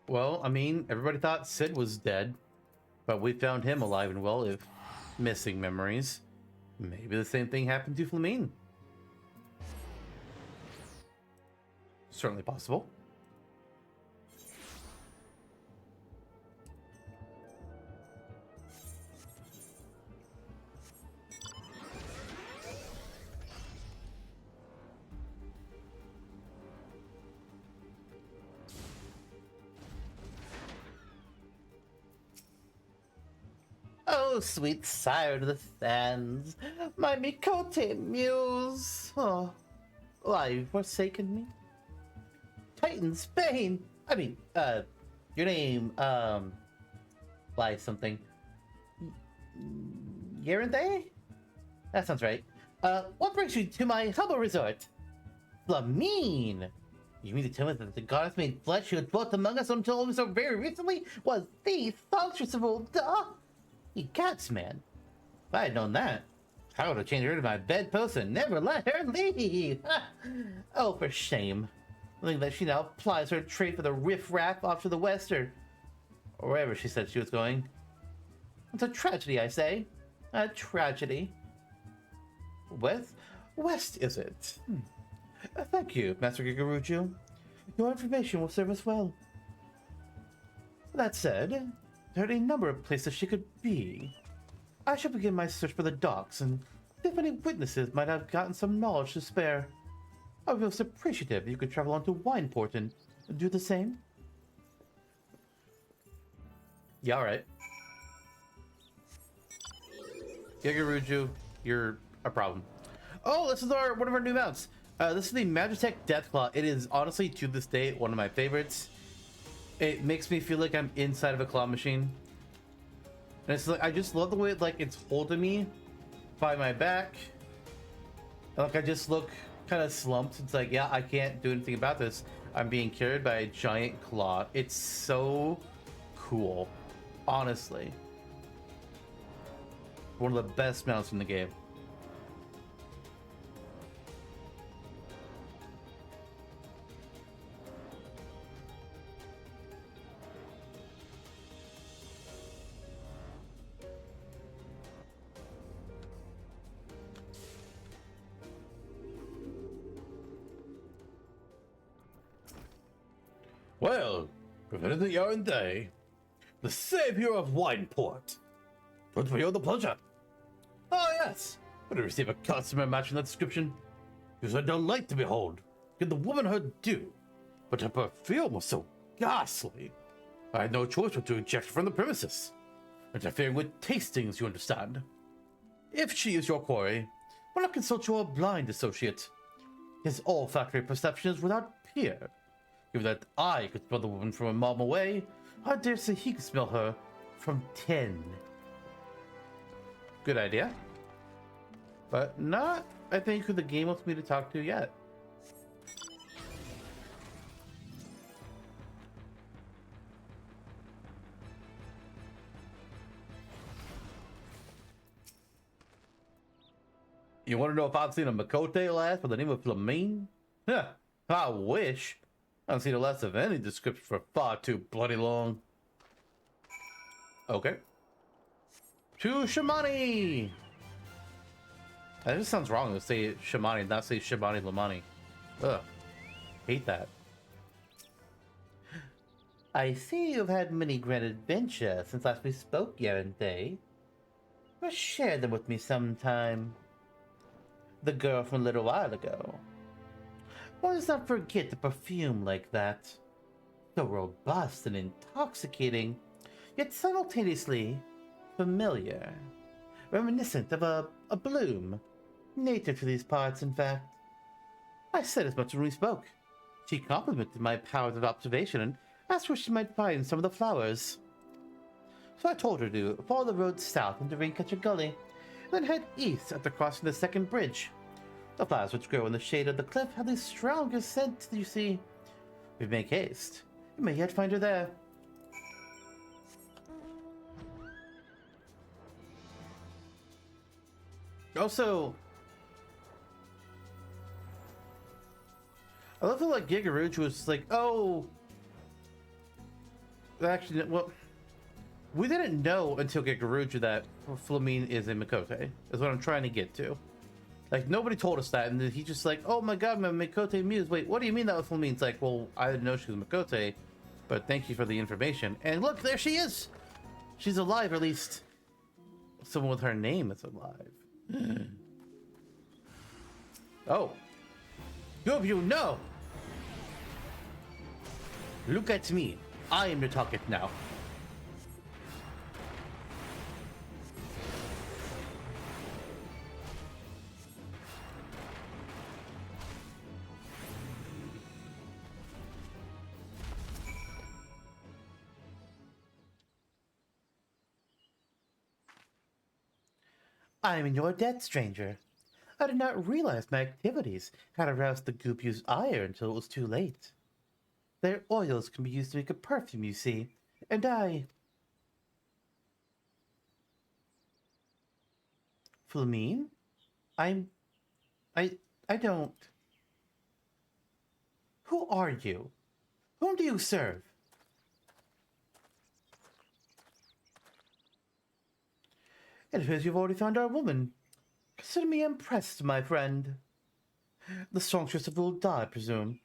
Well, I mean, everybody thought Sid was dead, but we found him alive and well, if missing memories. Maybe the same thing happened to Flamine. Certainly possible. Oh, sweet sire of the sands, my Mikote muse. Oh, why, you've forsaken me? Titan Spain! I mean, your name, why something? Yerinde? That sounds right. What brings you to my humble resort? Flamine! You mean to tell me that the goddess made flesh who had dwelt among us until only so very recently was the Songstress of Ul'dah? You cats, man. If I had known that, I would have changed her to my bedpost and never let her leave. Oh, for shame. Knowing that she now plies her trade for the riff-raff off to the west, or wherever she said she was going. It's a tragedy, I say. A tragedy. West is it? Thank you, Master Gigaruchu. Your information will serve us well. That said, there are a number of places she could be. I shall begin my search for the docks and see if any witnesses might have gotten some knowledge to spare. I would be most appreciative if you could travel on to Wineport and do the same. Yeah, alright. Gigaruju, you're a problem. Oh, this is one of our new mounts. This is the Magitech Deathclaw. It is honestly, to this day, one of my favorites. It makes me feel like I'm inside of a claw machine. And it's like, I just love the way it's holding me by my back. And like I just look kind of slumped. It's like, yeah, I can't do anything about this. I'm being carried by a giant claw. It's so cool. Honestly. One of the best mounts in the game. Well, Prevented Yarn-Day, the savior of Wineport. What for you the pleasure? Ah, yes. Would I receive a customer matching that description? It was a delight to behold. Give the woman her due, but her perfume was so ghastly. I had no choice but to eject her from the premises. Interfering with tastings, you understand. If she is your quarry, why not consult your blind associate? His olfactory perception is without peer. Given that I could smell the woman from a mile away, I dare say he could smell her from 10. Good idea. But not, I think, who the game wants me to talk to yet. You want to know if I've seen a Makote last by the name of Flamine? Huh, I wish. I haven't seen the last of any description for far too bloody long. Okay. To Shamani! That just sounds wrong to say Shamani, not say Shamani Lamani. Ugh. Hate that. I see you've had many grand adventures since last we spoke, Yarante. Well, share them with me sometime. The girl from a little while ago. One does not forget a perfume like that. So robust and intoxicating, yet simultaneously familiar. Reminiscent of a bloom. Native to these parts, in fact. I said as much when we spoke. She complimented my powers of observation and asked where she might find some of the flowers. So I told her to follow the road south into Raincatcher Gully, then head east after crossing the second bridge. The flowers which grow in the shade of the cliff have the strongest scent, you see. If we make haste, we may yet find her there. Also, I love how like Gigaruju was like, oh, actually, well, we didn't know until Gigaruju that Flamine is a Makote, is what I'm trying to get to. Like, nobody told us that, and then he just like, oh my god, my Makote muse. Wait, what do you mean that was Flamine? It's like, well, I didn't know she was Makote, but thank you for the information. And look, there she is! She's alive, or at least someone with her name is alive. Oh. Two of you, no! Look at me. I am the target now. I am in your debt, stranger. I did not realize my activities had aroused the Goopyu's ire until it was too late. Their oils can be used to make a perfume, you see, and Flamine? I don't... Who are you? Whom do you serve? It appears you've already found our woman. Consider me impressed, my friend. The songstress of Ul'dah, I presume.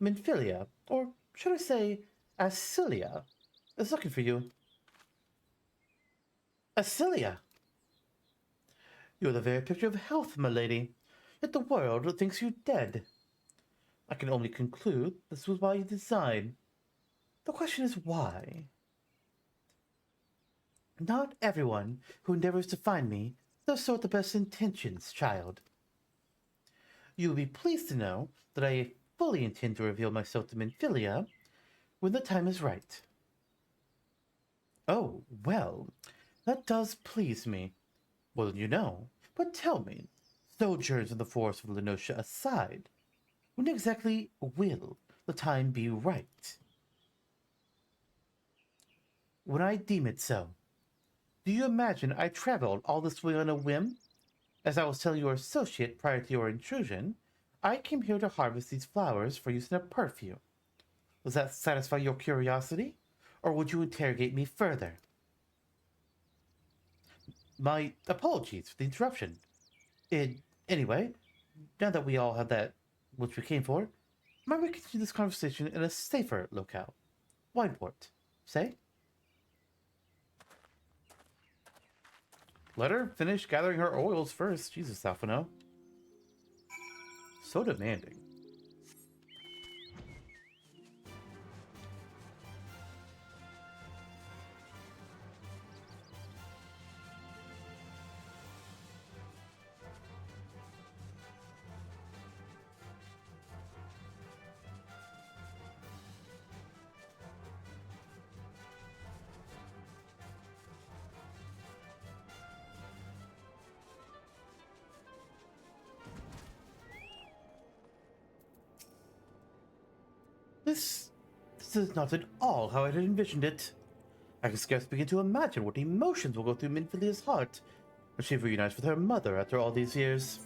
Minfilia, or should I say, Asilia, I was looking for you. Acilia! You are the very picture of health, my lady. Yet the world thinks you dead. I can only conclude this was by design. The question is why? Not everyone who endeavors to find me does so with the best intentions, child. You will be pleased to know that I fully intend to reveal myself to Minfilia when the time is right. Oh, well, that does please me. Well, you know, but tell me, sojourns in the forest of Lenosha aside, when exactly will the time be right? When I deem it so. Do you imagine I traveled all this way on a whim? As I was telling your associate prior to your intrusion, I came here to harvest these flowers for use in a perfume. Does that satisfy your curiosity? Or would you interrogate me further? My apologies for the interruption. Anyway, now that we all have that which we came for, might we continue this conversation in a safer locale? Wineport, say? Let her finish gathering her oils first. Jesus, Alphinaud. So demanding. This is not at all how I had envisioned it. I can scarce begin to imagine what emotions will go through Minfilia's heart when she reunites with her mother after all these years.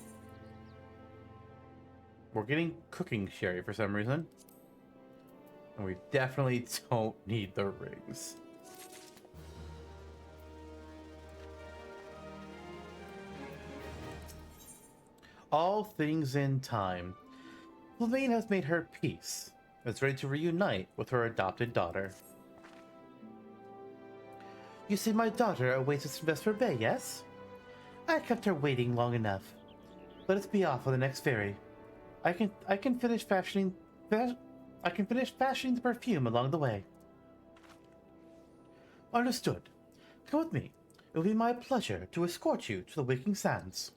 We're getting cooking sherry for some reason. And we definitely don't need the rings. All things in time. Levine has made her peace. Is ready to reunite with her adopted daughter. You see, my daughter awaits us in Vesper Bay, yes? I kept her waiting long enough. Let us be off on the next ferry. I can finish fashioning the perfume along the way. Understood. Come with me. It will be my pleasure to escort you to the Waking Sands.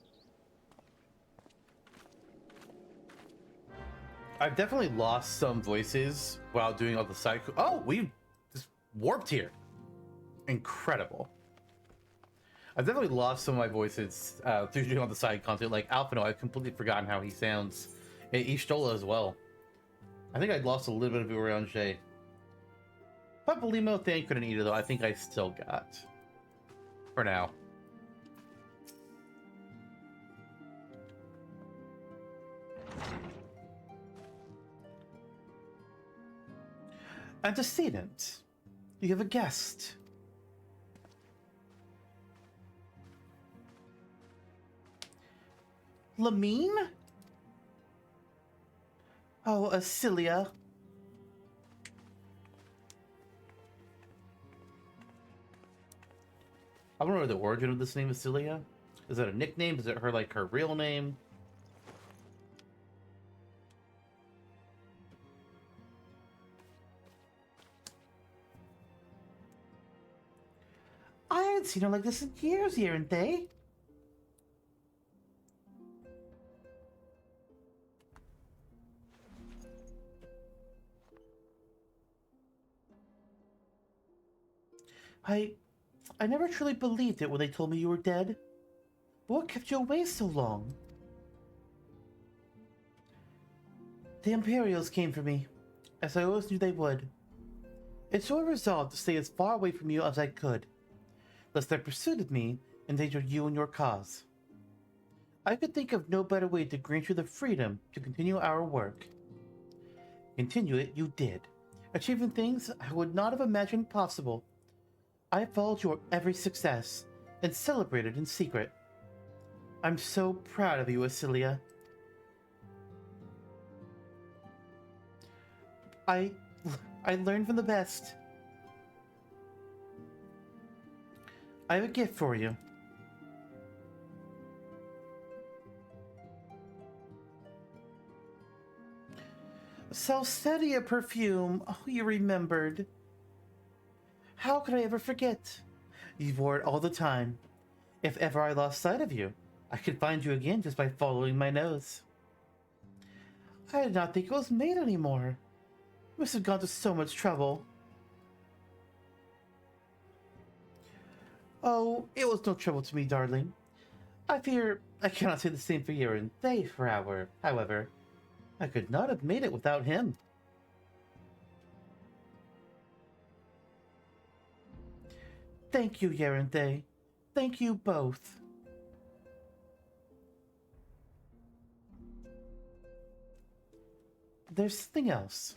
I've definitely lost some voices while doing all the side. Oh, we just warped here. Incredible. I've definitely lost some of my voices through doing all the side content. Like Alphinaud, I've completely forgotten how he sounds. And Y'shtola as well. I think I lost a little bit of it around Jay. Papalymo, thank couldn't eat it though. I think I still got. For now. Antecedent. You have a guest. Lamine? Oh, Acilia. I don't know the origin of this name, Acilia. Is that a nickname? Is it her like her real name? I haven't seen her like this in years, haven't they? I never truly believed it when they told me you were dead. But what kept you away so long? The Imperials came for me, as I always knew they would. And so I resolved to stay as far away from you as I could, lest their pursuit of me endangered you and your cause. I could think of no better way to grant you the freedom to continue our work. Continue it you did, achieving things I would not have imagined possible. I followed your every success and celebrated in secret. I'm so proud of you, Acilia. I learned from the best. I have a gift for you. Salsedia perfume. Oh, you remembered. How could I ever forget? You wore it all the time. If ever I lost sight of you, I could find you again just by following my nose. I did not think it was made anymore. You must have gone to so much trouble. Oh, it was no trouble to me, darling. I fear I cannot say the same for you and they, however. I could not have made it without him. Thank you, Yerinthe. Thank you both. There's something else.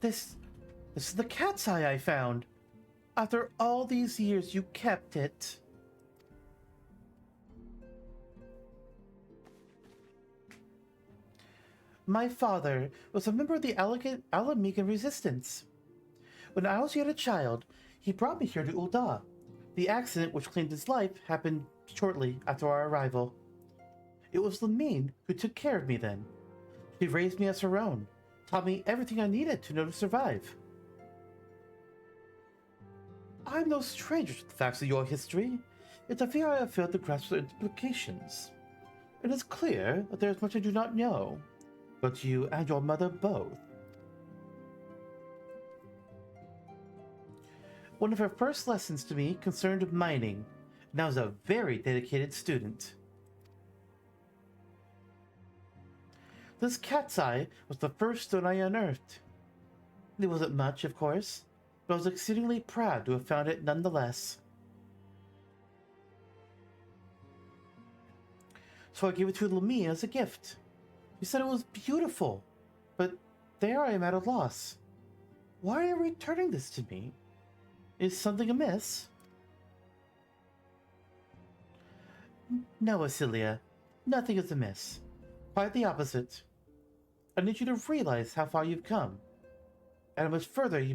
This is the cat's eye I found. After all these years, you kept it. My father was a member of the Alamigan Resistance. When I was yet a child, he brought me here to Ul'dah. The accident which claimed his life happened shortly after our arrival. It was Lamine who took care of me then. She raised me as her own, taught me everything I needed to know to survive. I'm no stranger to the facts of your history, yet I fear I have failed to grasp their implications. It is clear that there is much I do not know. But you and your mother both. One of her first lessons to me concerned mining, and I was a very dedicated student. This cat's eye was the first stone I unearthed. It wasn't much, of course, but I was exceedingly proud to have found it nonetheless. So I gave it to Lamia as a gift. You said it was beautiful, but there I am at a loss. Why are you returning this to me? Is something amiss? No, Asilia. Nothing is amiss. Quite the opposite. I need you to realize how far you've come, and how much further you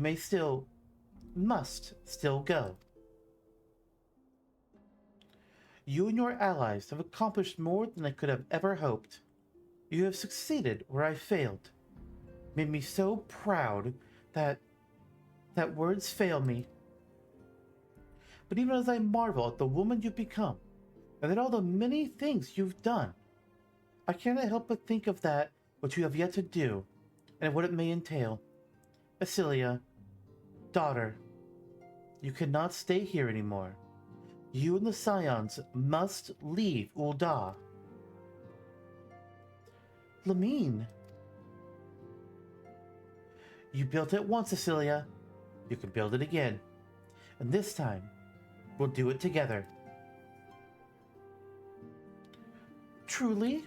must still go. You and your allies have accomplished more than I could have ever hoped. You have succeeded where I failed. Made me so proud that words fail me. But even as I marvel at the woman you've become, and at all the many things you've done, I cannot help but think of that which you have yet to do, and what it may entail. Asilia, daughter, you cannot stay here anymore. You and the Scions must leave Ul'dah. Lamine. You built it once, Asilia. You can build it again. And this time, we'll do it together. Truly?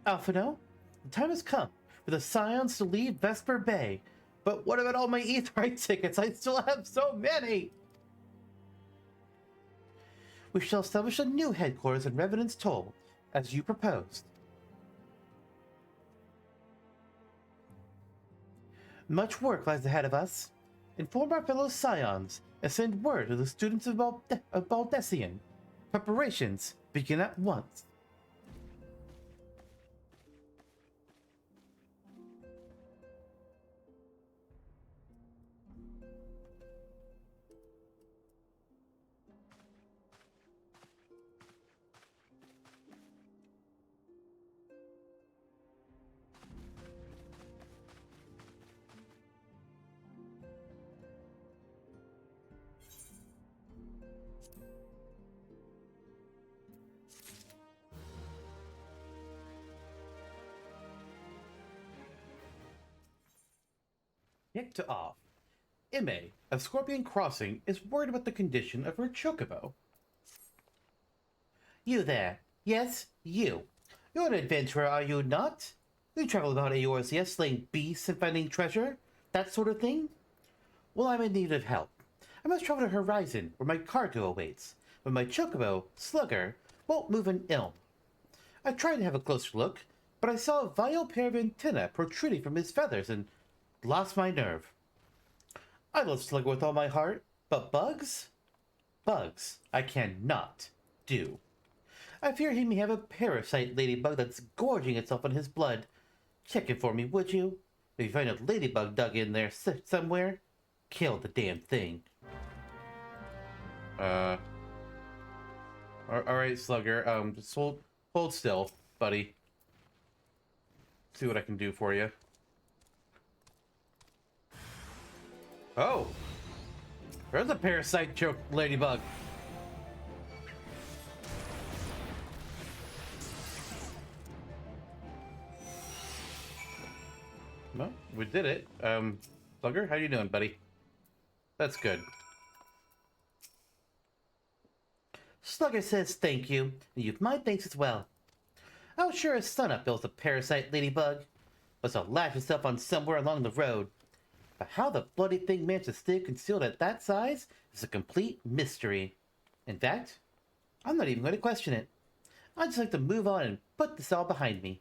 Alphinaud, the time has come for the Scions to leave Vesper Bay. But what about all my Aetheryte tickets? I still have so many! We shall establish a new headquarters in Revenant's Toll, as you proposed. Much work lies ahead of us. Inform our fellow Scions and send word to the students of Baldesion. Preparations begin at once. Kicked off. Ime of Scorpion Crossing is worried about the condition of her chocobo. You there. Yes, you. You're an adventurer, are you not? You travel about Eorzea slaying beasts and finding treasure. that sort of thing? Well, I'm in need of help. I must travel to Horizon, where my cargo awaits, but my chocobo, Slugger, won't move an ilm. I tried to have a closer look, but I saw a vile pair of antennae protruding from his feathers and lost my nerve. I love Slugger with all my heart, but bugs? Bugs I cannot do. I fear he may have a parasite ladybug that's gorging itself on his blood. Check it for me, would you? If you find a ladybug dug in there somewhere, kill the damn thing. Alright, Slugger, just hold still, buddy. See what I can do for you. Oh! There's a parasite choke ladybug. Well, we did it. Slugger, how you doing, buddy? That's good. Slugger says thank you, and you've my thanks as well. I was sure his son up built a parasite ladybug. Must have latched itself on somewhere along the road. But how the bloody thing managed to stay concealed at that size is a complete mystery. In fact, I'm not even going to question it. I'd just like to move on and put this all behind me.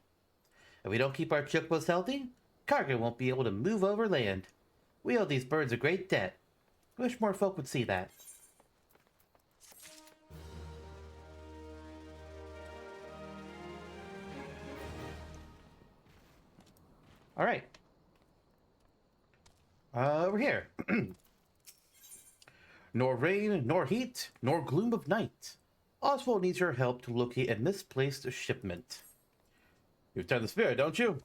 If we don't keep our chocobos healthy, cargo won't be able to move over land. We owe these birds a great debt. Wish more folk would see that. All right. Over here. Nor rain, nor heat, nor gloom of night. Oswald needs your help to locate a misplaced shipment. You've turned the spirit, don't you?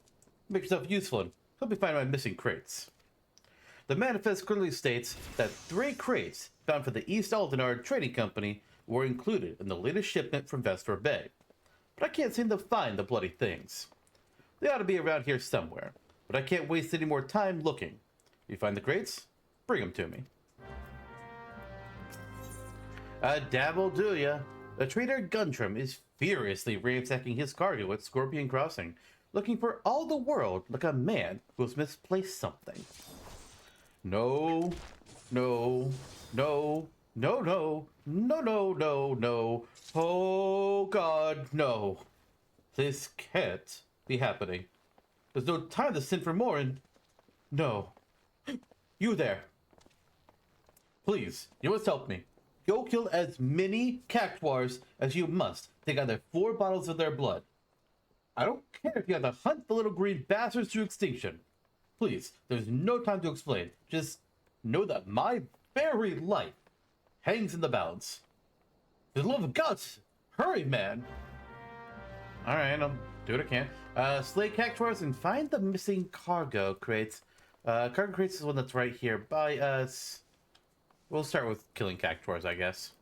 Make yourself useful and help me find my missing crates. The manifest clearly states that 3 crates bound for the East Ul'dah Trading Company were included in the latest shipment from Vesper Bay. But I can't seem to find the bloody things. They ought to be around here somewhere, but I can't waste any more time looking. If you find the crates, bring them to me. A dabble do ya. The trader Guntram is furiously ransacking his cargo at Scorpion Crossing, looking for all the world like a man who has misplaced something. No, no, no, no, no, no, no, no, no. Oh God, no. This can't be happening. There's no time to sin for more and... No. You there. Please, you must help me. Go kill as many cactuars as you must. Take either 4 bottles of their blood. I don't care if you have to hunt the little green bastards to extinction. Please, there's no time to explain. Just know that my very life hangs in the balance. For the love of God, hurry, man. Alright, I'll do what I can. Slay cactuars and find the missing cargo crates. Cargo crates is the one that's right here by us. We'll start with killing cactuars, I guess.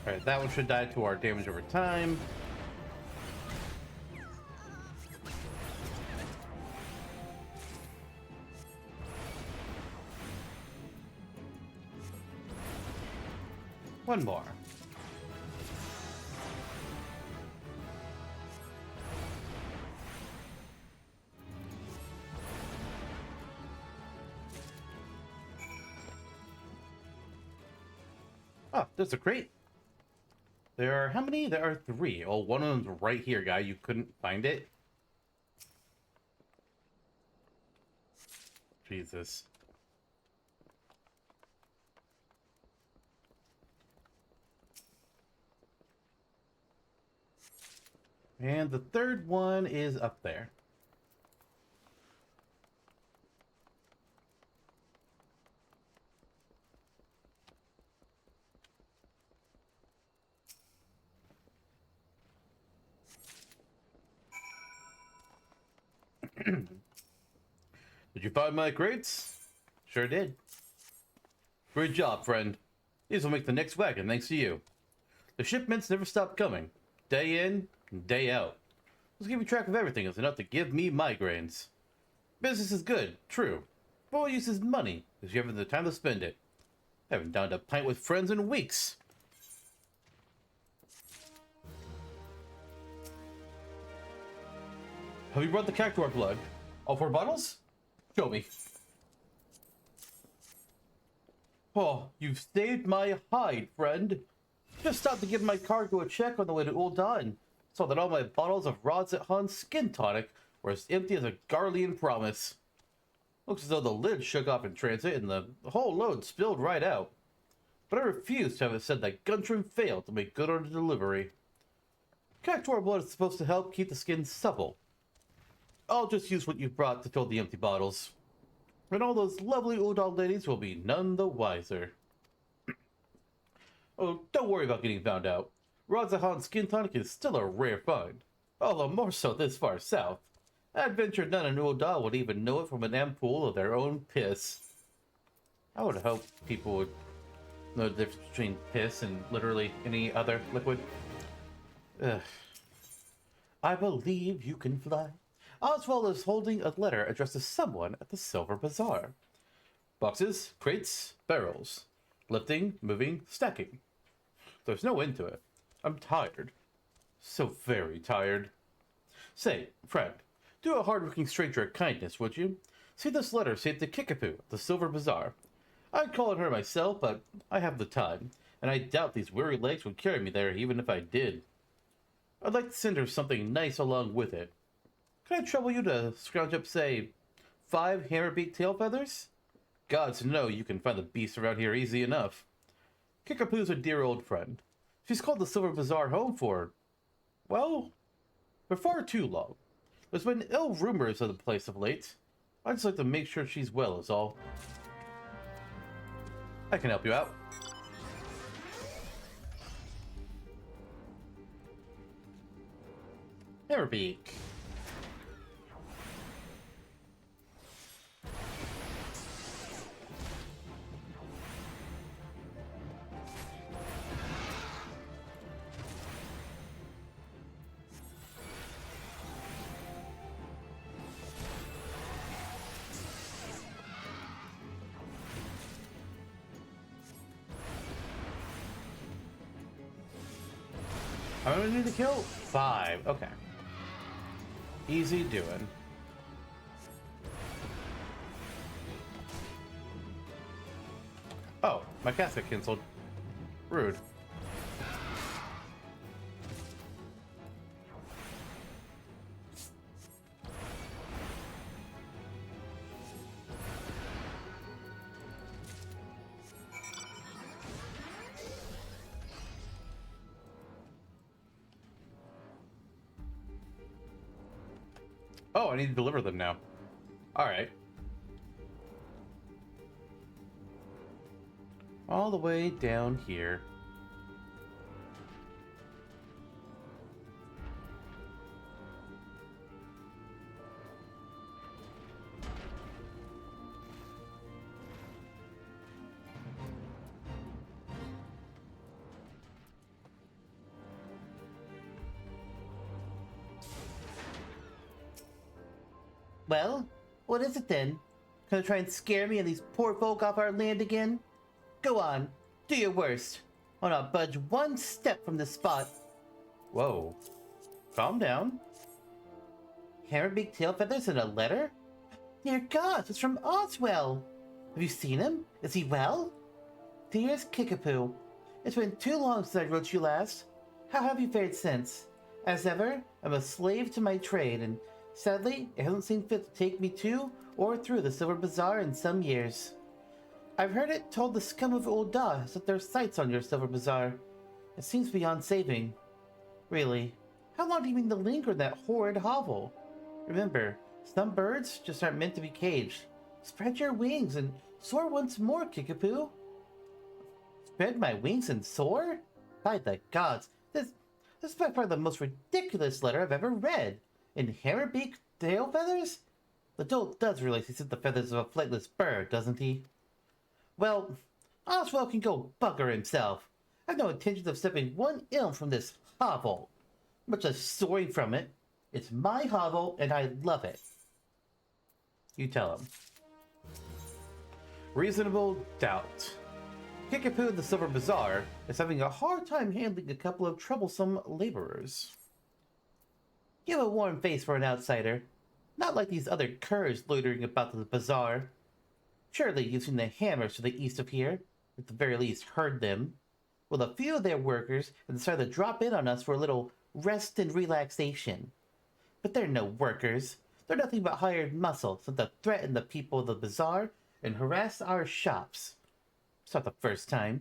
Alright, that one should die to our damage over time. One more. Oh, there's a crate. There are how many? There are 3. Oh, one of them's right here, guy. You couldn't find it? Jesus. And the 3rd one is up there. Did you find my crates? Sure did. Great job, friend. These will make the next wagon thanks to you. The shipments never stop coming. Day in, day out. Just keeping track of everything is enough to give me migraines. Business is good, true. Boy uses money because you haven't the time to spend it. I haven't downed a pint with friends in weeks. Have you brought the cactuar blood? All 4 bottles? Show me. Oh, you've saved my hide, friend. Just stopped to give my cargo a check on the way to Ul'dah and saw that all my bottles of Rodset-Han's skin tonic were as empty as a Garlean promise. Looks as though the lid shook off in transit and the whole load spilled right out. But I refuse to have it said that Guntram failed to make good on the delivery. Cactuar blood is supposed to help keep the skin supple. I'll just use what you've brought to fill the empty bottles. And all those lovely Ul'dah ladies will be none the wiser. Oh, don't worry about getting found out. Rodset-Han's skin tonic is still a rare find. Although more so this far south. I'd venture none in Ul'dah would even know it from an ampoule of their own piss. I would hope people would know the difference between piss and literally any other liquid. Ugh. I believe you can fly. Oswald is holding a letter addressed to someone at the Silver Bazaar. Boxes, crates, barrels. Lifting, moving, stacking. There's no end to it. I'm tired. So very tired. Say, friend, do a hard-working stranger a kindness, would you? See this letter saved to Kickapoo at the Silver Bazaar. I'd call on her myself, but I have the time, and I doubt these weary legs would carry me there even if I did. I'd like to send her something nice along with it. Can I trouble you to scrounge up, say, 5 hammerbeak tail feathers? Gods know you can find the beast around here easy enough. Kickapoo's a dear old friend. She's called the Silver Bazaar home for, well, for far too long. There's been ill rumors of the place of late. I'd just like to make sure she's well is all. I can help you out. Hammerbeak. How many need to kill? 5. Okay. Easy doing. Oh, my cast got canceled. Rude. Oh, I need to deliver them now. Alright. All the way down here. Well, what is it then? Gonna try and scare me and these poor folk off our land again? Go on, do your worst. I'll not budge one step from this spot. Whoa. Calm down. Hammerbeak tail feathers and a letter? Dear gods, it's from Oswell. Have you seen him? Is he well? Dearest Kickapoo, it's been too long since I wrote you last. How have you fared since? As ever, I'm a slave to my trade, and sadly, it hasn't seen fit to take me to or through the Silver Bazaar in some years. I've heard it told the scum of Ul'dah has set their sights on your Silver Bazaar. It seems beyond saving. Really, how long do you mean to linger in that horrid hovel? Remember, some birds just aren't meant to be caged. Spread your wings and soar once more, Kickapoo. Spread my wings and soar? By the gods, this is by far the most ridiculous letter I've ever read. In hammerbeak tail feathers? The dolt does realize he's in the feathers of a flightless bird, doesn't he? Well, Oswald can go bugger himself. I've no intention of stepping one inch from this hovel, much less soaring from it. It's my hovel, and I love it. You tell him. Reasonable doubt. Kickapoo the Silver Bazaar is having a hard time handling a couple of troublesome laborers. You have a warm face for an outsider, not like these other curs loitering about the bazaar. Surely you've seen the hammers to the east of here, at the very least heard them. Well, a few of their workers have decided to drop in on us for a little rest and relaxation. But they're no workers. They're nothing but hired muscle sent to threaten the people of the bazaar and harass our shops. It's not the first time,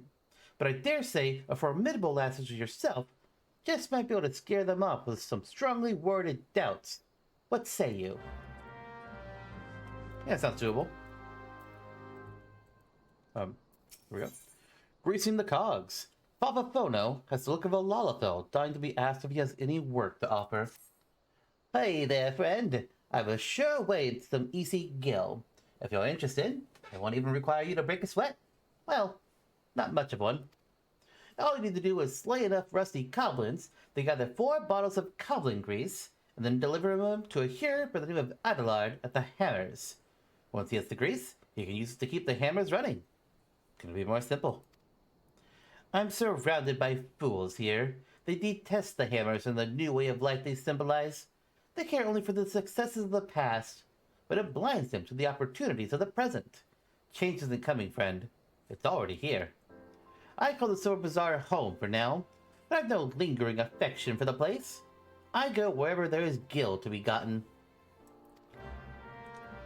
but I dare say a formidable lass such as yourself just might be able to scare them off with some strongly worded doubts. What say you? Yeah, sounds doable. Here we go. Greasing the cogs. Papa Fono has the look of a Lalafell, dying to be asked if he has any work to offer. Hey there, friend. I will sure wade some easy gill. If you're interested, it won't even require you to break a sweat. Well, not much of one. All you need to do is slay enough rusty goblins to gather 4 bottles of goblin grease, and then deliver them to a hearer by the name of Adelard at the Hammers. Once he has the grease, he can use it to keep the hammers running. Couldn't be more simple. I'm surrounded by fools here. They detest the hammers and the new way of life they symbolize. They care only for the successes of the past, but it blinds them to the opportunities of the present. Change isn't coming, friend. It's already here. I call the Silver Bazaar home for now, but I've no lingering affection for the place. I go wherever there is gil to be gotten.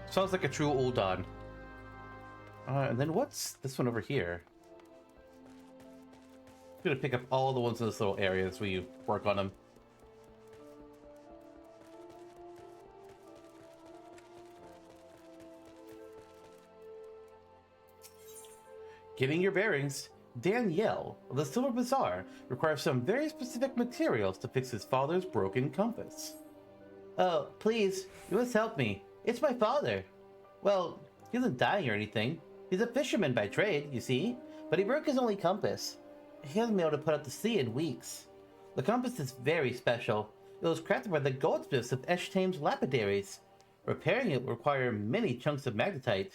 Sounds like a true Ul'dah. And then what's this one over here? I'm gonna pick up all the ones in this little area as we work on them. Getting your bearings. Danielle of the Silver Bazaar requires some very specific materials to fix his father's broken compass. Oh, please, you must help me. It's my father. Well, he isn't dying or anything. He's a fisherman by trade, you see, but he broke his only compass. He hasn't been able to put out to sea in weeks. The compass is very special. It was crafted by the goldsmiths of Eshtame's lapidaries. Repairing it will require many chunks of magnetite.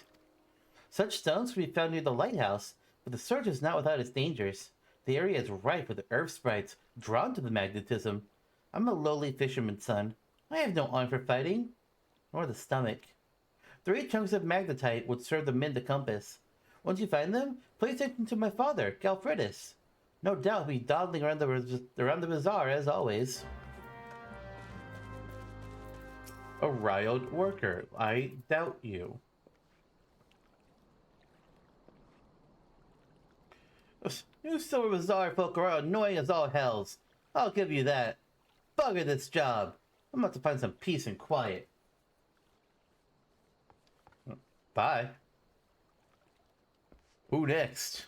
Such stones can be found near the lighthouse, but the search is not without its dangers. The area is rife with earth sprites drawn to the magnetism. I'm a lowly fisherman's son. I have no arm for fighting, nor the stomach. 3 chunks of magnetite would serve to mend the compass. Once you find them, place it to my father, Galfredus. No doubt he'll be dawdling around the bazaar as always. A riled worker. I doubt you. You Silver Bazaar folk are annoying as all hells. I'll give you that. Bugger this job. I'm about to find some peace and quiet. Bye. Who next?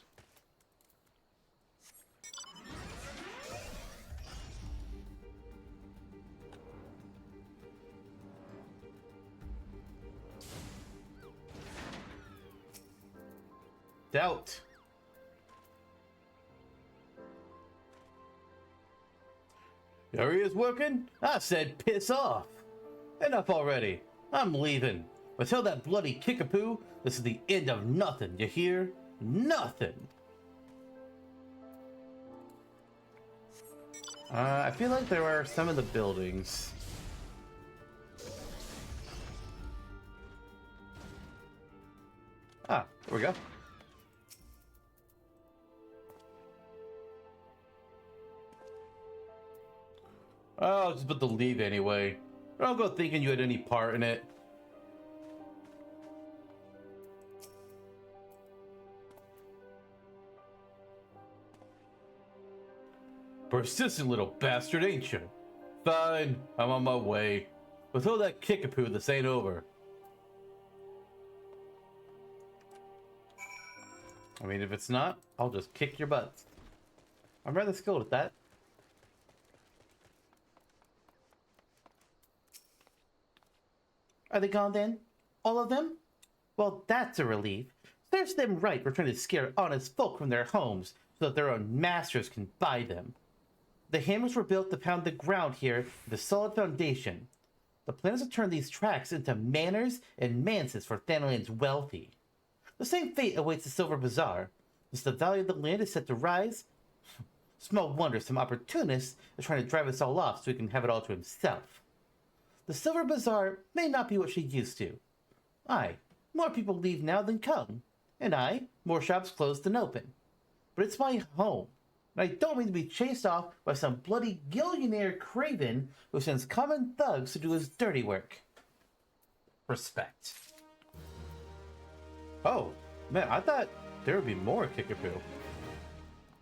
Doubt. The area is working? I said piss off. Enough already. I'm leaving. But tell that bloody Kickapoo this is the end of nothing, you hear? Nothing. I feel like there are some of the buildings. Ah, there we go. Oh, I was just about to leave anyway. Don't go thinking you had any part in it. Persistent little bastard, ain't you? Fine, I'm on my way. But tell that Kickapoo this ain't over. I mean, if it's not, I'll just kick your butt. I'm rather skilled at that. Are they gone then? All of them? Well, that's a relief. Serves them right for trying to scare honest folk from their homes so that their own masters can buy them. The hammers were built to pound the ground here with a solid foundation. The plan is to turn these tracks into manors and manses for Thanalan's wealthy. The same fate awaits the Silver Bazaar. As the value of the land is set to rise, small wonder some opportunist is trying to drive us all off so he can have it all to himself. The Silver Bazaar may not be what she used to. Aye, more people leave now than come. And aye, more shops closed than open. But it's my home, and I don't mean to be chased off by some bloody gillionaire craven who sends common thugs to do his dirty work. Respect. Oh, man, I thought there would be more Kickapoo.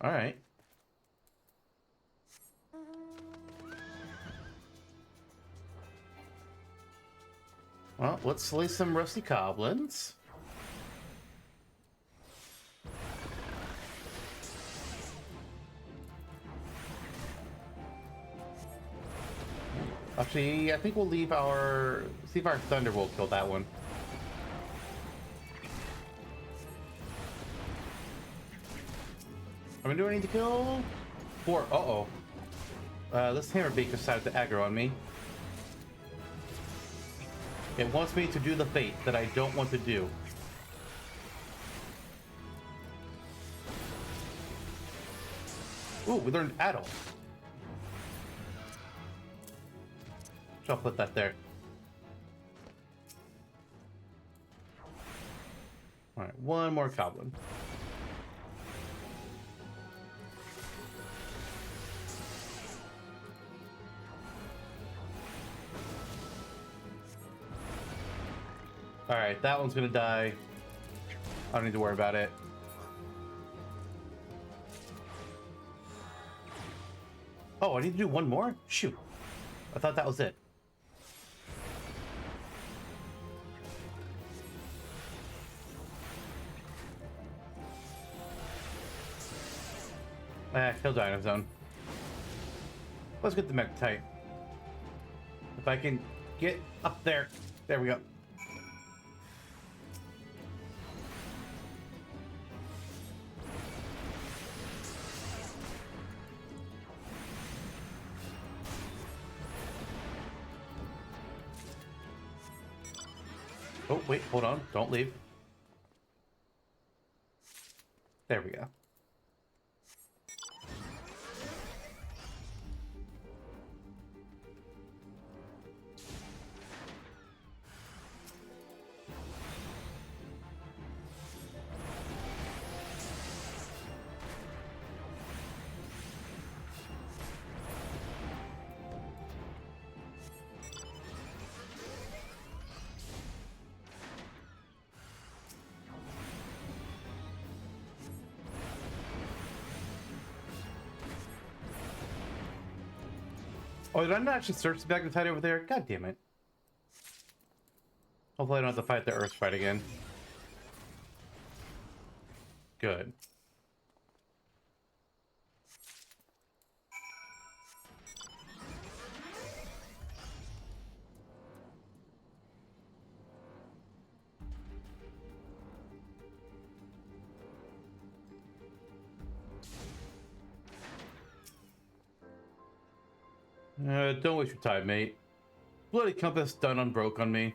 Alright. Well, let's slay some rusty goblins. Actually, I think we'll leave our... see if our Thunderbolt kill that one. How many do I need to kill? 4. Uh-oh. This Hammerbeak decided to aggro on me. It wants me to do the fate that I don't want to do. Ooh, we learned Addle. So I'll put that there. Alright, one more goblin. Alright, that one's gonna die. I don't need to worry about it. Oh, I need to do one more? Shoot. I thought that was it. Kill Dino Zone. Let's get the Mectite. If I can get up there. There we go. Oh, wait, hold on. Don't leave. There we go. Oh, did I not actually search the Magnetite over there? God damn it. Hopefully I don't have to fight the Earth fight again. Good. Don't waste your time, mate. Bloody compass done unbroke on me.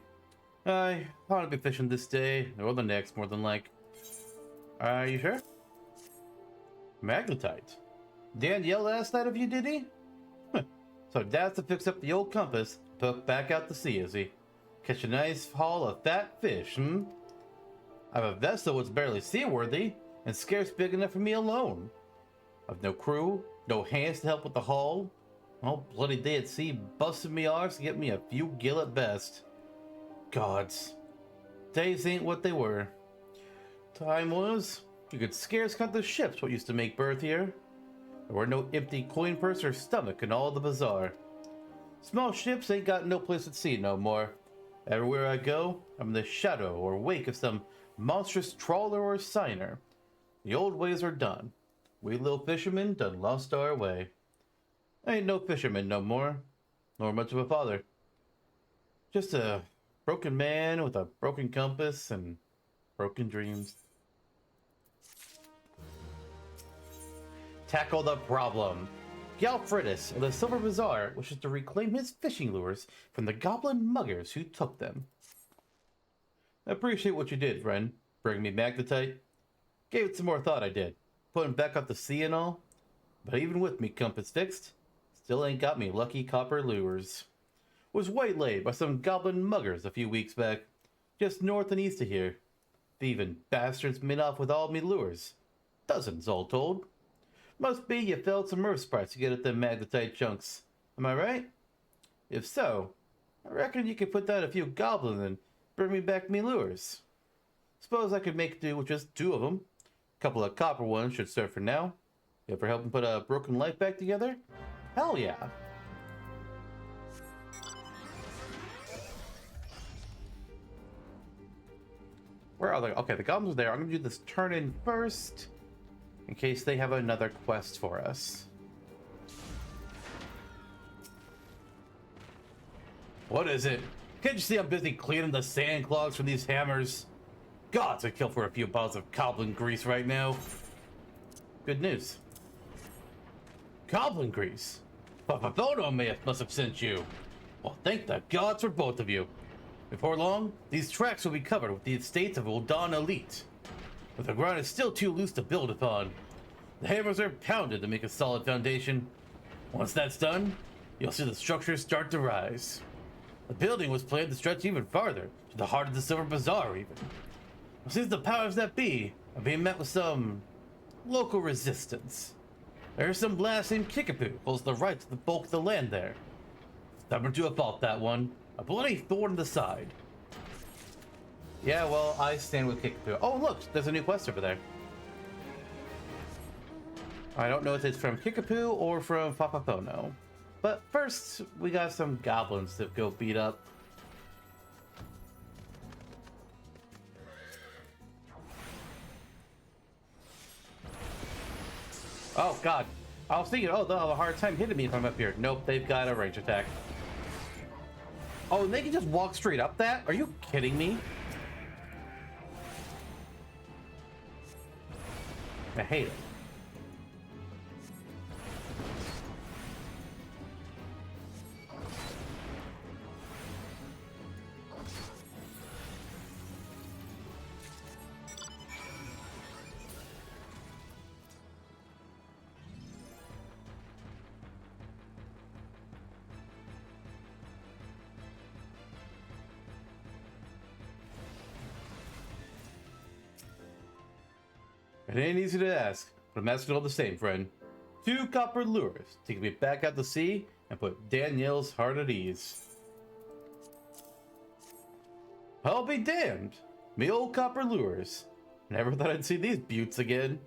I ought to be fishing this day, or the next, more than like. Are you sure? Magnetite. Dan yelled last night of you, did he? So Dad's to fix up the old compass, poke back out to sea, is he? Catch a nice haul of fat fish, hmm? I have a vessel that's barely seaworthy, and scarce big enough for me alone. I've no crew, no hands to help with the haul. All bloody day at sea busted me arse to get me a few gill at best. Gods. Days ain't what they were. Time was, you could scarce count the ships what used to make berth here. There were no empty coin purse or stomach in all the bazaar. Small ships ain't got no place at sea no more. Everywhere I go, I'm in the shadow or wake of some monstrous trawler or signer. The old ways are done. We little fishermen done lost our way. I ain't no fisherman no more, nor much of a father. Just a broken man with a broken compass and broken dreams. Tackle the problem. Galfridus of the Silver Bazaar wishes to reclaim his fishing lures from the goblin muggers who took them. I appreciate what you did, friend. Bring me magnetite? Gave it some more thought, I did. Putting back out the sea and all. But even with me compass fixed, still ain't got me lucky copper lures. Was waylaid by some goblin muggers a few weeks back, just north and east of here. Thieving bastards made off with all me lures. Dozens, all told. Must be you felled some earth sprites to get at them magnetite chunks. Am I right? If so, I reckon you could put down a few goblins and bring me back me lures. Suppose I could make do with just 2 of them. A couple of copper ones should serve for now. You ever help him put a broken light back together? Hell yeah. Where are they? Okay, the goblins are there. I'm going to do this turn in first, in case they have another quest for us. What is it? Can't you see I'm busy cleaning the sand clogs from these hammers? Gods, I'd kill for a few bottles of goblin grease right now. Good news. Goblin grease? Alphinaud must have sent you. Well, thank the gods for both of you. Before long, these tracks will be covered with the estates of Ul'dah elite. But the ground is still too loose to build upon. The hammers are pounded to make a solid foundation. Once that's done, you'll see the structures start to rise. The building was planned to stretch even farther, to the heart of the Silver Bazaar even. But since the powers that be are being met with some local resistance, there's some blast named Kickapoo who holds the right to the bulk of the land there. Stubborn to a fault, that one. A bloody thorn in the side. Yeah, well, I stand with Kickapoo. Oh, look, there's a new quest over there. I don't know if it's from Kickapoo or from Papapono. But first, we got some goblins to go beat up. Oh, God. I was thinking, oh, they'll have a hard time hitting me if I'm up here. Nope, they've got a range attack. Oh, and they can just walk straight up that? Are you kidding me? I hate it. It ain't easy to ask, but I'm asking all the same, friend. 2 copper lures, taking me back out to sea and put Danielle's heart at ease. I'll be damned. Me old copper lures. Never thought I'd see these buttes again.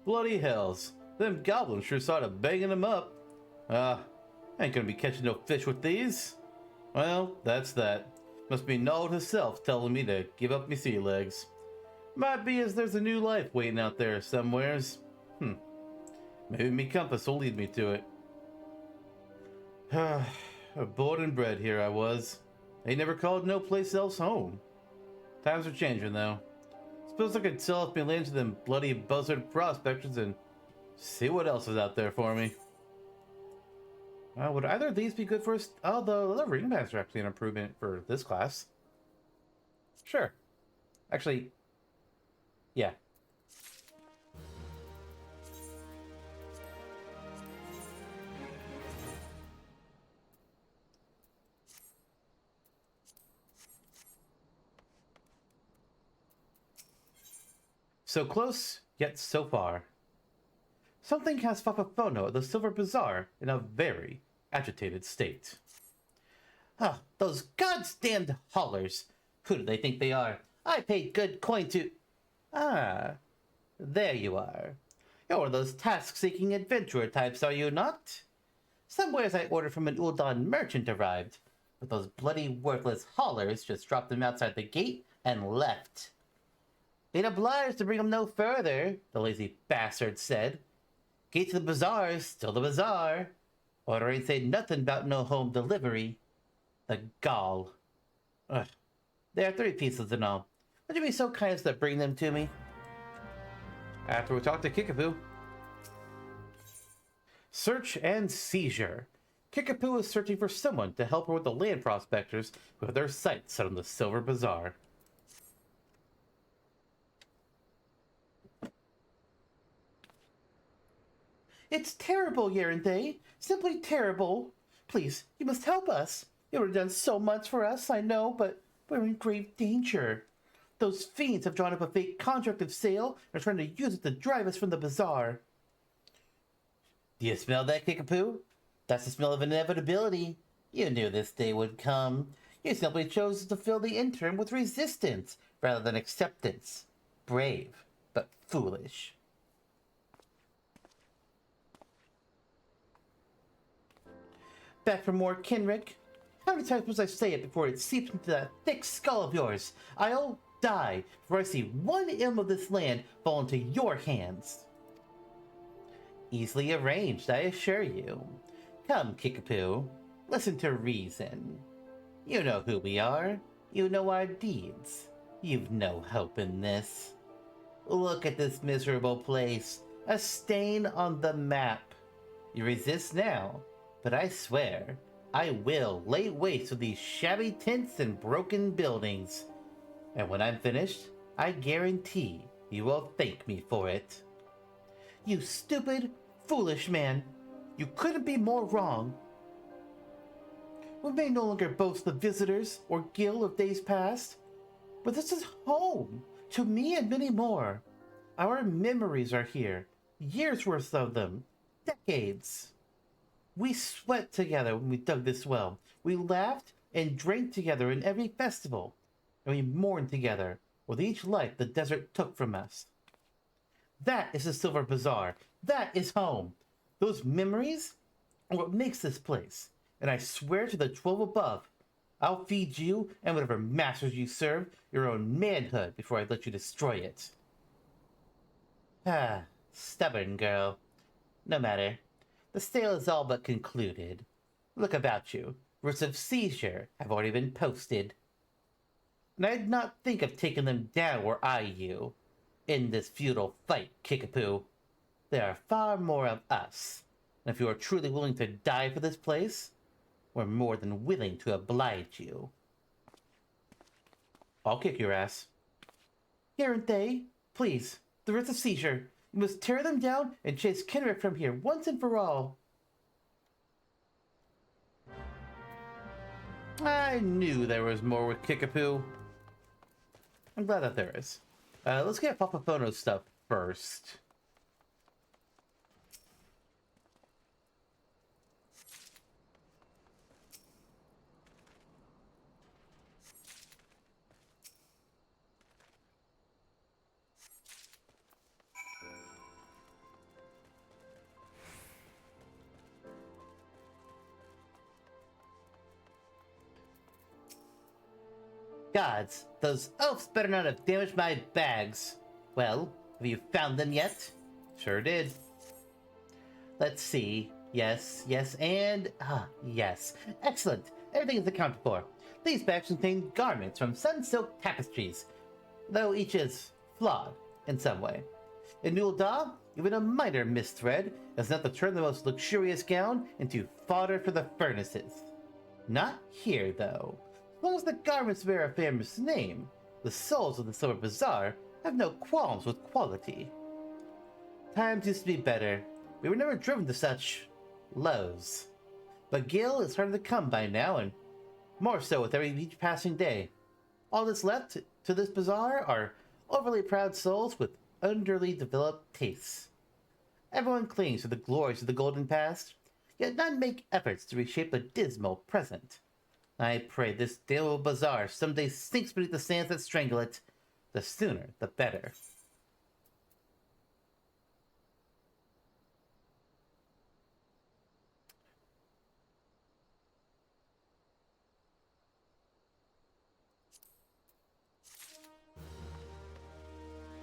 Bloody hells. Them goblins sure started banging them up. Ain't gonna be catching no fish with these. Well, that's that. Must be Nald herself telling me to give up me sea legs. Might be as there's a new life waiting out there somewheres. Maybe me compass will lead me to it. Born and bred here I was. They never called no place else home. Times are changing though. Suppose I could sell off me land to them bloody buzzard prospectors and see what else is out there for me. Would either of these be good for us? Oh, the ring bands are actually an improvement for this class. Sure. Actually, yeah. So close, yet so far. Something has Papapono at the Silver Bazaar in a very agitated state. Ah, those goddamned haulers. Who do they think they are? I paid good coin to... Ah, there you are. You're one of those task-seeking adventurer types, are you not? Some wares I ordered from an Ul'dah merchant arrived, but those bloody worthless haulers just dropped them outside the gate and left. Been obliged to bring them no further, the lazy bastard said. Gate to the bazaar, still the bazaar. Order ain't say nothing about no home delivery. The gall. Ugh. There are 3 pieces in all. Would you be so kind as to bring them to me? After we talk to Kickapoo. Search and seizure. Kickapoo is searching for someone to help her with the land prospectors who have their sights set on the Silver Bazaar. It's terrible, Yerinde. Simply terrible. Please, you must help us. You would have done so much for us, I know, but we're in grave danger. Those fiends have drawn up a fake contract of sale and are trying to use it to drive us from the bazaar. Do you smell that, Kickapoo? That's the smell of inevitability. You knew this day would come. You simply chose to fill the interim with resistance rather than acceptance. Brave, but foolish. Back for more, Kenrick. How many times must I say it before it seeps into that thick skull of yours? I'll die before I see one elm of this land fall into your hands. Easily arranged, I assure you. Come, Kickapoo, listen to reason. You know who we are. You know our deeds. You've no hope in this. Look at this miserable place. A stain on the map. You resist now, but I swear, I will lay waste to these shabby tents and broken buildings. And when I'm finished, I guarantee you will thank me for it. You stupid, foolish man. You couldn't be more wrong. We may no longer boast the visitors or guild of days past, but this is home to me and many more. Our memories are here, years worth of them, decades. We sweat together when we dug this well. We laughed and drank together in every festival, and we mourned together with each life the desert took from us. That is the Silver Bazaar. That is home. Those memories are what makes this place. And I swear to the 12 above, I'll feed you and whatever masters you serve your own manhood before I let you destroy it. Ah, stubborn girl. No matter. The sale is all but concluded. Look about you. Writs of seizure have already been posted. And I'd not think of taking them down were I you. In this futile fight, Kickapoo. There are far more of us. And if you are truly willing to die for this place, we're more than willing to oblige you. I'll kick your ass. Aren't they? Please, the writs of seizure. You must tear them down and chase Kenrick from here once and for all. I knew there was more with Kickapoo. I'm glad that there is. Let's get Papafono's stuff first. Gods, those elves better not have damaged my bags. Well, have you found them yet? Sure did. Let's see. Yes, yes, and... yes. Excellent. Everything is accounted for. These bags contain garments from sun-silk tapestries, though each is flawed in some way. In Ul'dah, even a minor misthread is enough to turn the most luxurious gown into fodder for the furnaces. Not here, though. As long as the garments bear a famous name, the souls of the Silver Bazaar have no qualms with quality. Times used to be better. We were never driven to such lows. But Gil is harder to come by now, and more so with each passing day. All that's left to this bazaar are overly proud souls with underly developed tastes. Everyone clings to the glories of the golden past, yet none make efforts to reshape the dismal present. I pray this damnable bazaar someday sinks beneath the sands that strangle it. The sooner, the better.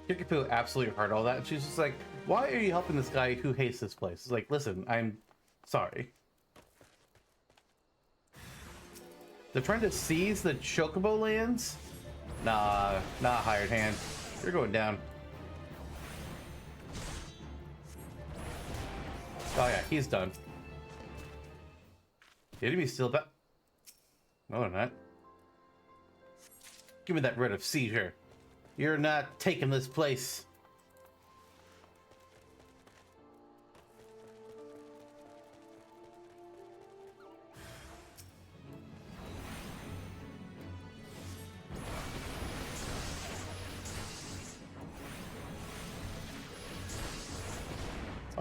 Kickapoo absolutely heard all that, and she's just like, why are you helping this guy who hates this place? It's like, listen, I'm sorry. They're trying to seize the Chocobo lands? Nah, hired hand. You're going down. Oh yeah, he's done. The enemy's still back. No, they're not. Give me that writ of seizure. You're not taking this place.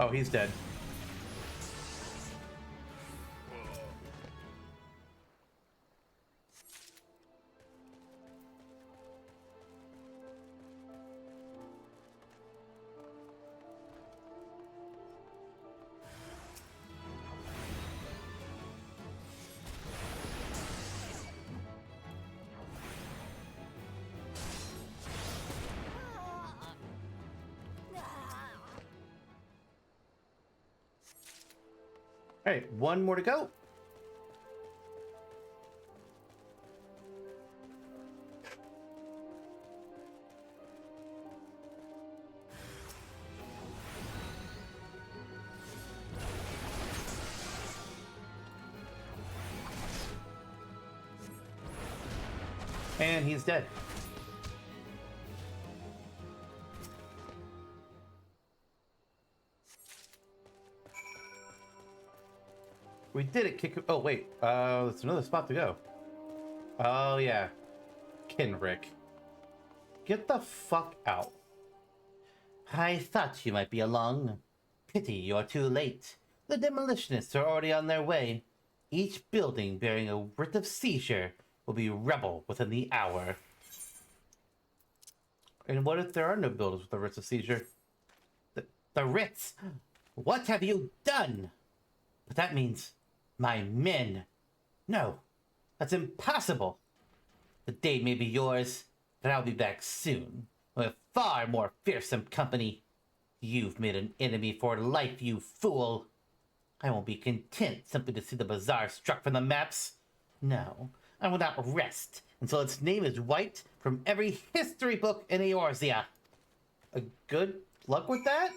Oh, he's dead. All right, one more to go. And he's dead. We did it, kick. Oh, wait. There's another spot to go. Oh, yeah. Kenrick. Get the fuck out. I thought you might be along. Pity you're too late. The demolitionists are already on their way. Each building bearing a writ of seizure will be rebel within the hour. And what if there are no buildings with the writs of seizure? The writs? What have you done? But that means my men. No, that's impossible. The day may be yours, but I'll be back soon with far more fearsome company. You've made an enemy for life, you fool. I won't be content simply to see the bazaar struck from the maps. No, I will not rest until its name is wiped from every history book in Eorzea. Good luck with that?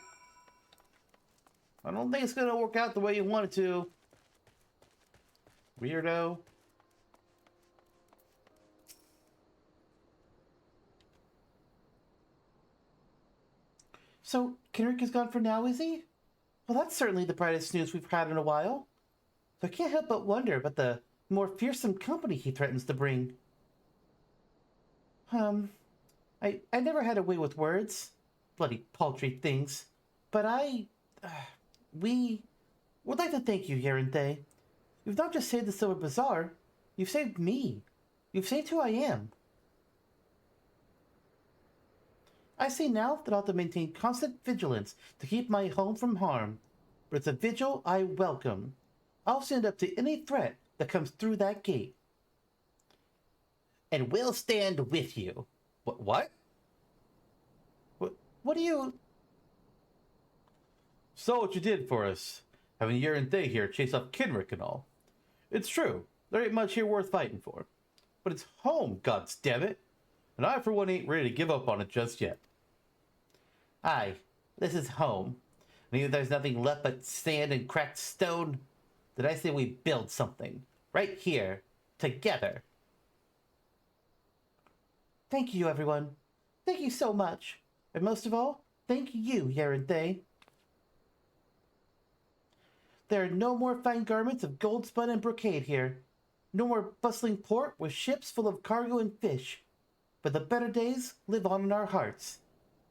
I don't think it's gonna work out the way you want it to. Weirdo. So, Kenrick is gone for now, is he? Well, that's certainly the brightest news we've had in a while. So I can't help but wonder about the more fearsome company he threatens to bring. I never had a way with words. Bloody paltry things. But we would like to thank you, Yerinthe. You've not just saved the Silver Bazaar, you've saved me. You've saved who I am. I see now that I'll have to maintain constant vigilance to keep my home from harm. But it's a vigil I welcome. I'll stand up to any threat that comes through that gate. And we'll stand with you. What? What do you... Saw what you did for us, having Yerinthe here chase off Kenrick and all. It's true, there ain't much here worth fighting for. But it's home, goddammit, and I for one ain't ready to give up on it just yet. Aye, this is home. And if there's nothing left but sand and cracked stone, then I say we build something. Right here. Together. Thank you, everyone. Thank you so much. And most of all, thank you, Yerinthe. There are no more fine garments of gold spun and brocade here. No more bustling port with ships full of cargo and fish. But the better days live on in our hearts.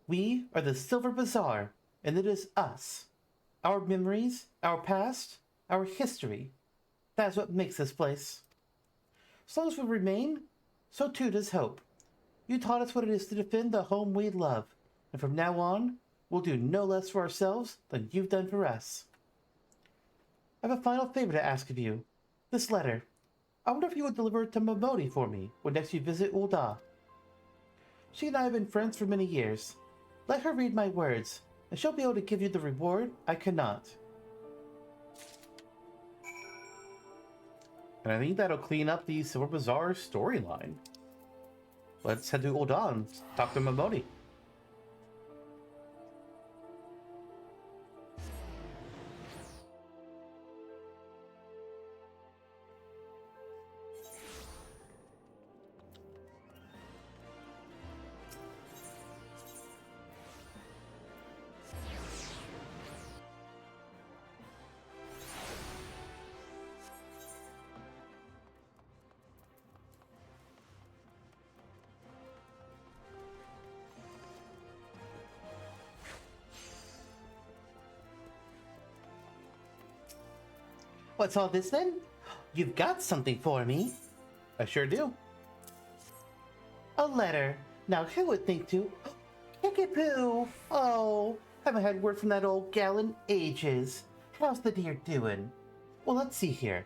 We are the Silver Bazaar, and it is us. Our memories, our past, our history. That's what makes this place. As long as we remain, so too does hope. You taught us what it is to defend the home we love, and from now on, we'll do no less for ourselves than you've done for us. I have a final favor to ask of you. This letter. I wonder if you would deliver it to Momodi for me when next you visit Ul'dah. She and I have been friends for many years. Let her read my words, and she'll be able to give you the reward I cannot. And I think that'll clean up the Silver Bazaar storyline. Let's head to Ul'dah and talk to Momodi. What's all this then? You've got something for me. I sure do. A letter. Now who would think to... Kickapoo! Oh, haven't had word from that old gal in ages. How's the dear doing? Well, let's see here.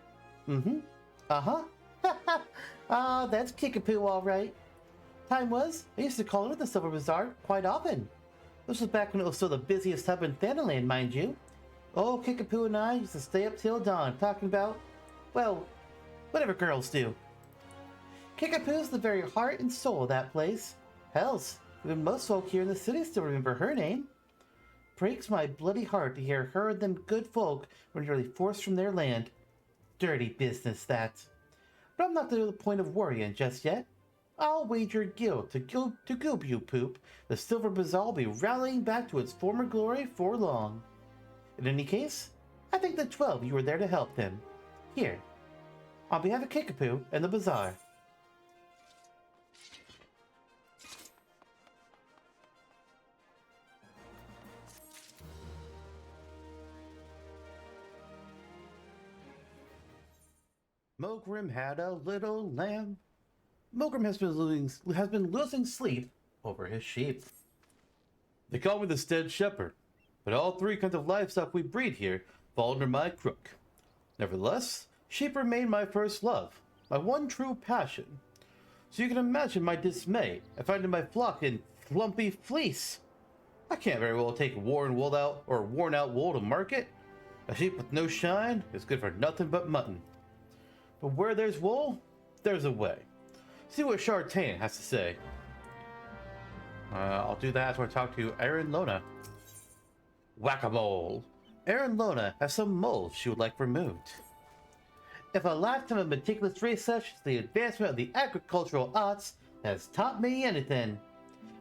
Uh-huh. Ah, that's Kickapoo, all right. Time was, I used to call it at the Silver Bazaar quite often. This was back when it was still the busiest hub in Thanaland, mind you. Oh, Kickapoo and I used to stay up till dawn talking about, well, whatever girls do. Kickapoo's the very heart and soul of that place. Hells, even most folk here in the city still remember her name. Breaks my bloody heart to hear her and them good folk were nearly forced from their land. Dirty business, that. But I'm not to the point of worrying just yet. I'll wager guild to Goob Poop, the Silver Bazaar will be rallying back to its former glory for long. In any case, I think the 12 you were there to help them. Here, on behalf of Kickapoo and the Bazaar. Mogrim had a little lamb. Mogrim has been losing sleep over his sheep. They call me the Stead Shepherd, but all three kinds of livestock we breed here fall under my crook. Nevertheless, sheep remain my first love, my one true passion. So you can imagine my dismay at finding my flock in flumpy fleece. I can't very well take worn out wool to market. A sheep with no shine is good for nothing but mutton. But where there's wool, there's a way. See what Chartain has to say. I'll do that after I talk to Erin Lona. Whack-a-mole. Erin Lona has some moles she would like removed. If a lifetime of meticulous research to the advancement of the agricultural arts has taught me anything,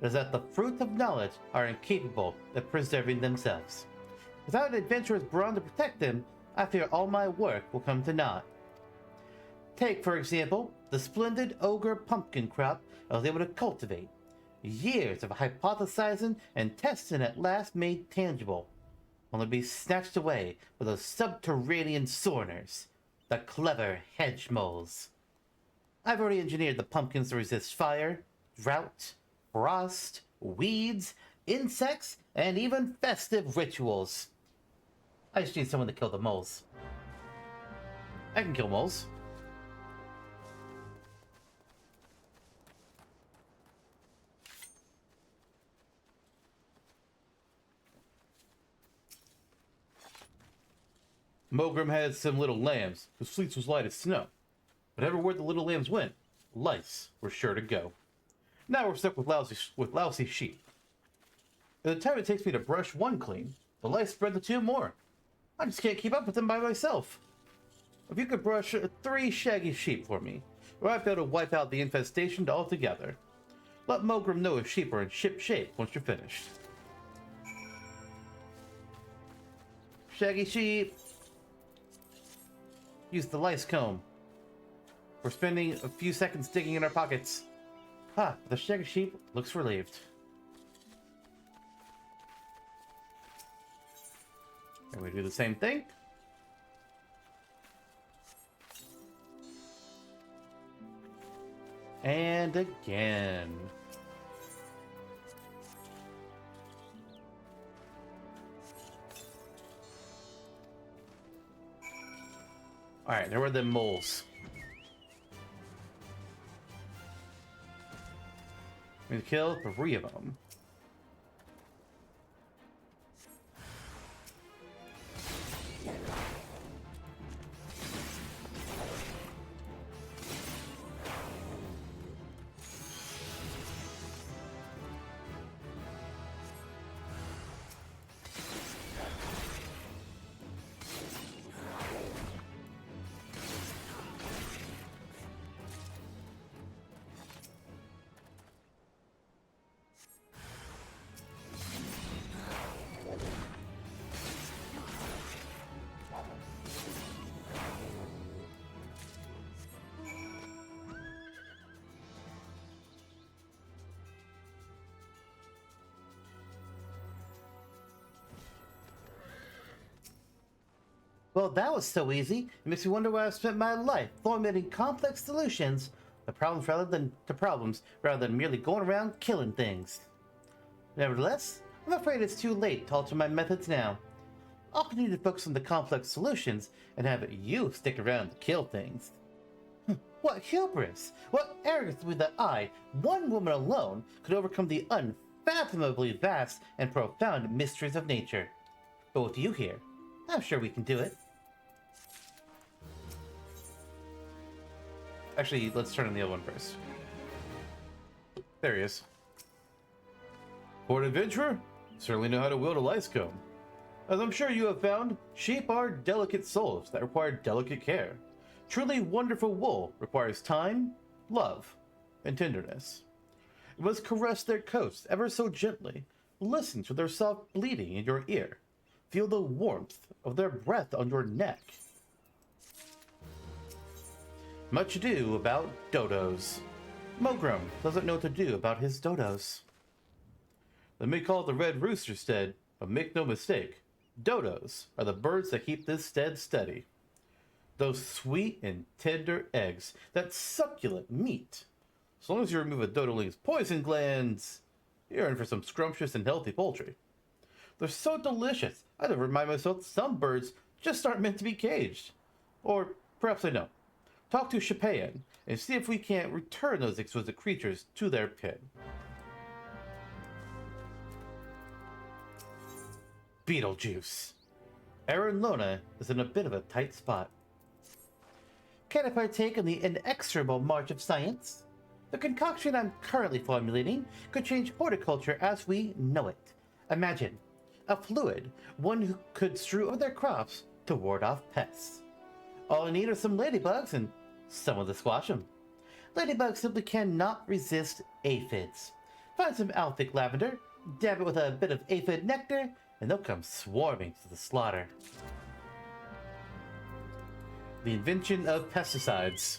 it is that the fruits of knowledge are incapable of preserving themselves. Without an adventurer's brawn to protect them, I fear all my work will come to naught. Take, for example, the splendid ogre pumpkin crop I was able to cultivate. Years of hypothesizing and testing at last made tangible, only to be snatched away by those subterranean sorners, the clever hedge moles. I've already engineered the pumpkins to resist fire, drought, frost, weeds, insects, and even festive rituals. I just need someone to kill the moles. I can kill moles. Mogrim had some little lambs, whose fleece was light as snow. But everywhere the little lambs went, lice were sure to go. Now we're stuck with lousy sheep. By the time it takes me to brush one clean, the lice spread to 2 more. I just can't keep up with them by myself. If you could brush 3 shaggy sheep for me, or I'd be able to wipe out the infestation altogether. Let Mogrim know if sheep are in ship shape once you're finished. Shaggy sheep. Use the lice comb. We're spending a few seconds digging in our pockets. The shaggy sheep looks relieved. And we do the same thing. And again. Alright, there were the moles. We killed 3 of them. Well, that was so easy. It makes me wonder why I've spent my life formulating complex solutions to problems rather than merely going around killing things. Nevertheless, I'm afraid it's too late to alter my methods now. I'll continue to focus on the complex solutions and have you stick around to kill things. What hubris! What arrogance with that I, one woman alone, could overcome the unfathomably vast and profound mysteries of nature. But with you here, I'm sure we can do it. Actually, let's turn on the other one first. There he is. For an adventurer, you certainly know how to wield a lice comb. As I'm sure you have found, sheep are delicate souls that require delicate care. Truly wonderful wool requires time, love, and tenderness. You must caress their coats ever so gently. Listen to their soft bleating in your ear. Feel the warmth of their breath on your neck. Much ado about dodos. Mogrim doesn't know what to do about his dodos. They may call it the Red Rooster stead, but make no mistake, dodos are the birds that keep this stead steady. Those sweet and tender eggs, that succulent meat. As long as you remove a dodoling's poison glands, you're in for some scrumptious and healthy poultry. They're so delicious, I have to remind myself that some birds just aren't meant to be caged. Or perhaps I know. Talk to Shapayan and see if we can't return those exquisite creatures to their pen. Beetlejuice. Aaron Lona is in a bit of a tight spot. Can I partake in the inexorable march of science? The concoction I'm currently formulating could change horticulture as we know it. Imagine a fluid, one who could strew over their crops to ward off pests. All I need are some ladybugs and someone to squash them. Ladybugs simply cannot resist aphids. Find some Alphic lavender, dab it with a bit of aphid nectar, and they'll come swarming to the slaughter. The invention of pesticides.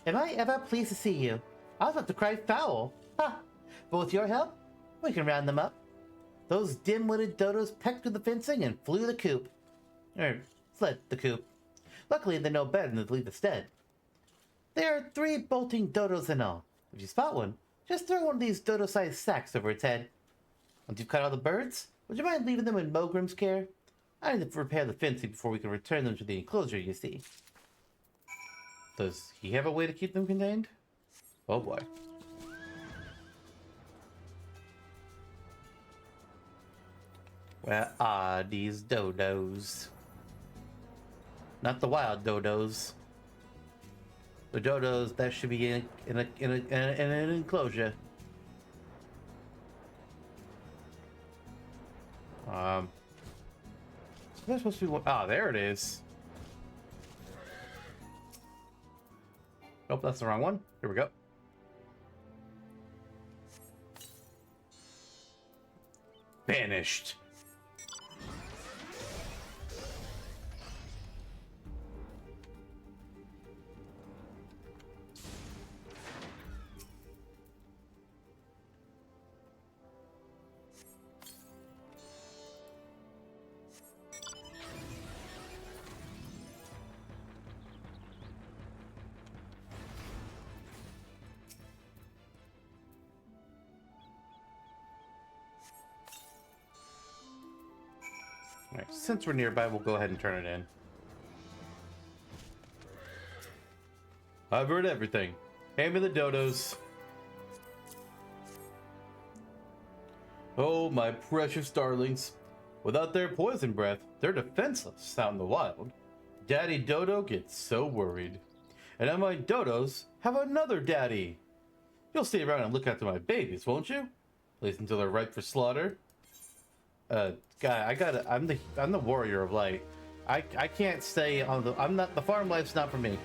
Am I ever pleased to see you? I was about to cry foul. Ha! But with your help, we can round them up. Those dim-witted dodos pecked through the fencing and flew the coop. Fled the coop. Luckily, they know better than to leave the stead. There are 3 bolting dodos in all. If you spot one, just throw one of these dodo-sized sacks over its head. Once you've cut all the birds, would you mind leaving them in Mogrim's care? I need to repair the fencing before we can return them to the enclosure, you see. Does he have a way to keep them contained? Oh boy. Where are these dodos? Not the wild dodos. The dodos that should be in an enclosure. There's supposed to be one. Ah, there it is. Nope, that's the wrong one. Here we go. Banished. Alright, since we're nearby, we'll go ahead and turn it in. I've heard everything. Hand me the dodos. Oh, my precious darlings. Without their poison breath, they're defenseless out in the wild. Daddy Dodo gets so worried. And now my dodos have another daddy. You'll stay around and look after my babies, won't you? At least until they're ripe for slaughter. Guy, I'm the warrior of light. I can't stay on the farm life's not for me.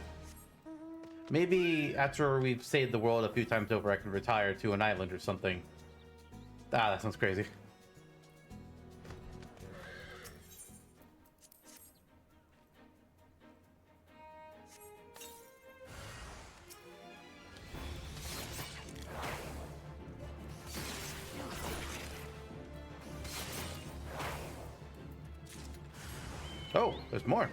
Maybe after we've saved the world a few times over, I can retire to an island or something. Ah, that sounds crazy. Oh, there's more.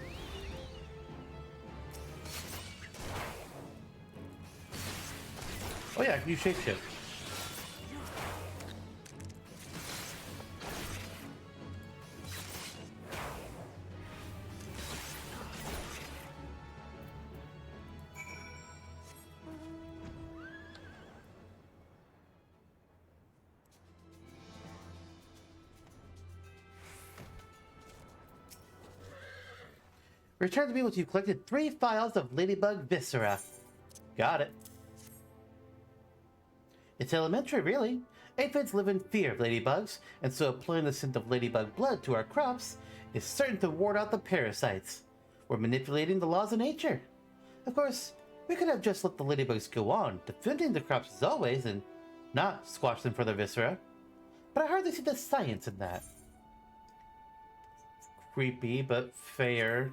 Oh yeah, I can use shapeshift. Return to me once you've collected 3 files of Ladybug Viscera. Got it. It's elementary, really. Aphids live in fear of ladybugs, and so applying the scent of ladybug blood to our crops is certain to ward out the parasites. We're manipulating the laws of nature. Of course, we could have just let the ladybugs go on, defending the crops as always, and not squash them for their viscera. But I hardly see the science in that. Creepy, but fair.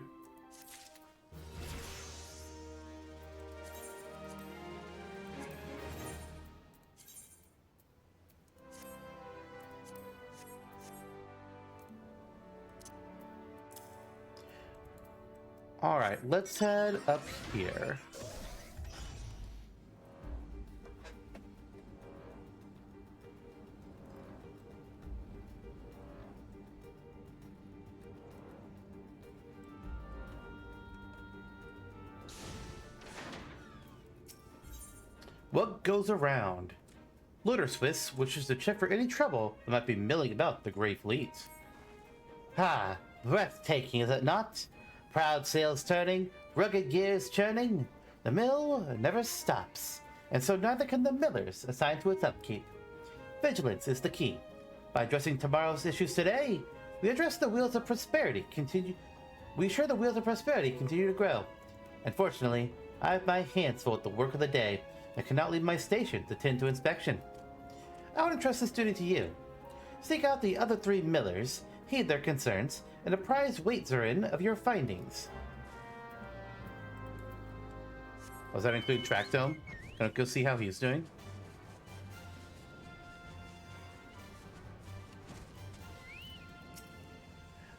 All right, let's head up here. What goes around? Looter Swiss wishes to check for any trouble that might be milling about the Grey Fleet. Ah, breathtaking, is it not? Proud sails turning, rugged gears churning. The mill never stops, and so neither can the millers assigned to its upkeep. Vigilance is the key. By addressing tomorrow's issues today, we address the wheels of prosperity continue. We ensure the wheels of prosperity continue to grow. Unfortunately, I have my hands full with the work of the day and cannot leave my station to tend to inspection. I would entrust this duty to you. Seek out the other 3 millers, heed their concerns, and apprise Waitzerin of your findings. Does that include Tractome? Can I go see how he's doing?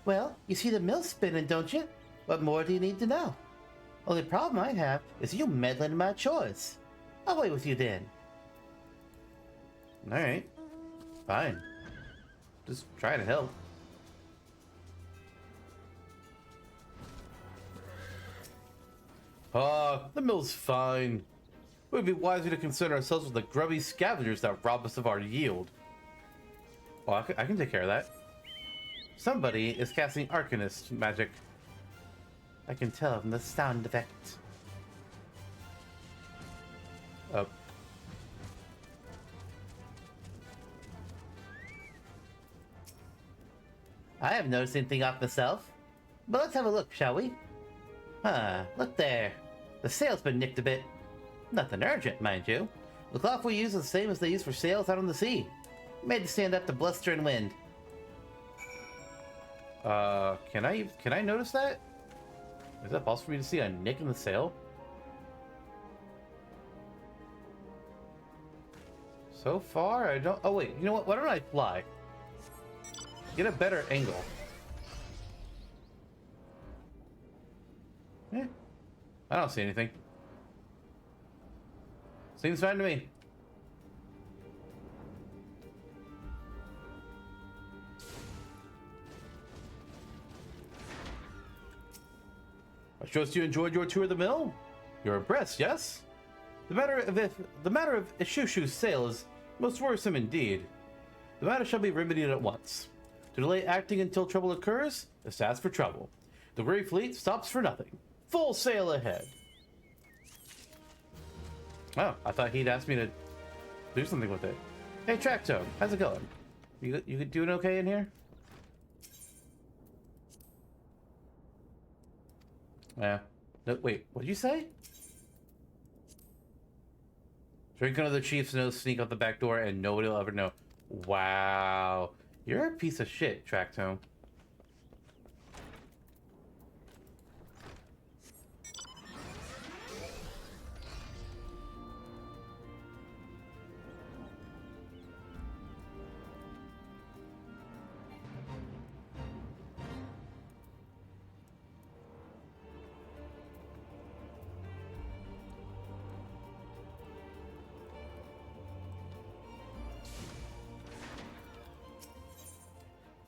Well, you see the mill spinning, don't you? What more do you need to know? Only problem I have is you meddling in my chores. I'll wait with you then. Alright. Fine. Just try to help. The mill's fine. It would be wiser to concern ourselves with the grubby scavengers that rob us of our yield. Oh, I can take care of that. Somebody is casting Arcanist magic. I can tell from the sound effect. Oh. I haven't noticed anything off myself. But let's have a look, shall we? Look there. The sail's been nicked a bit. Nothing urgent, mind you. The cloth we use is the same as they use for sails out on the sea. Made to stand up to bluster and wind. Can I notice that? Is that possible for me to see a nick in the sail? So far, I don't... Oh, wait. You know what? Why don't I fly? Get a better angle. I don't see anything. Seems fine to me. I trust you enjoyed your tour of the mill? You're impressed, yes? The matter of Ishushu's sale is most worrisome indeed. The matter shall be remedied at once. To delay acting until trouble occurs is to ask for trouble. The Grey Fleet stops for nothing. Full sail ahead. Oh, I thought he'd asked me to do something with it. Hey, Tractome, how's it going? You doing okay in here? Yeah. No, wait, what'd you say? Drink under the chief's nose, sneak out the back door, and nobody will ever know. Wow. You're a piece of shit, Tractome.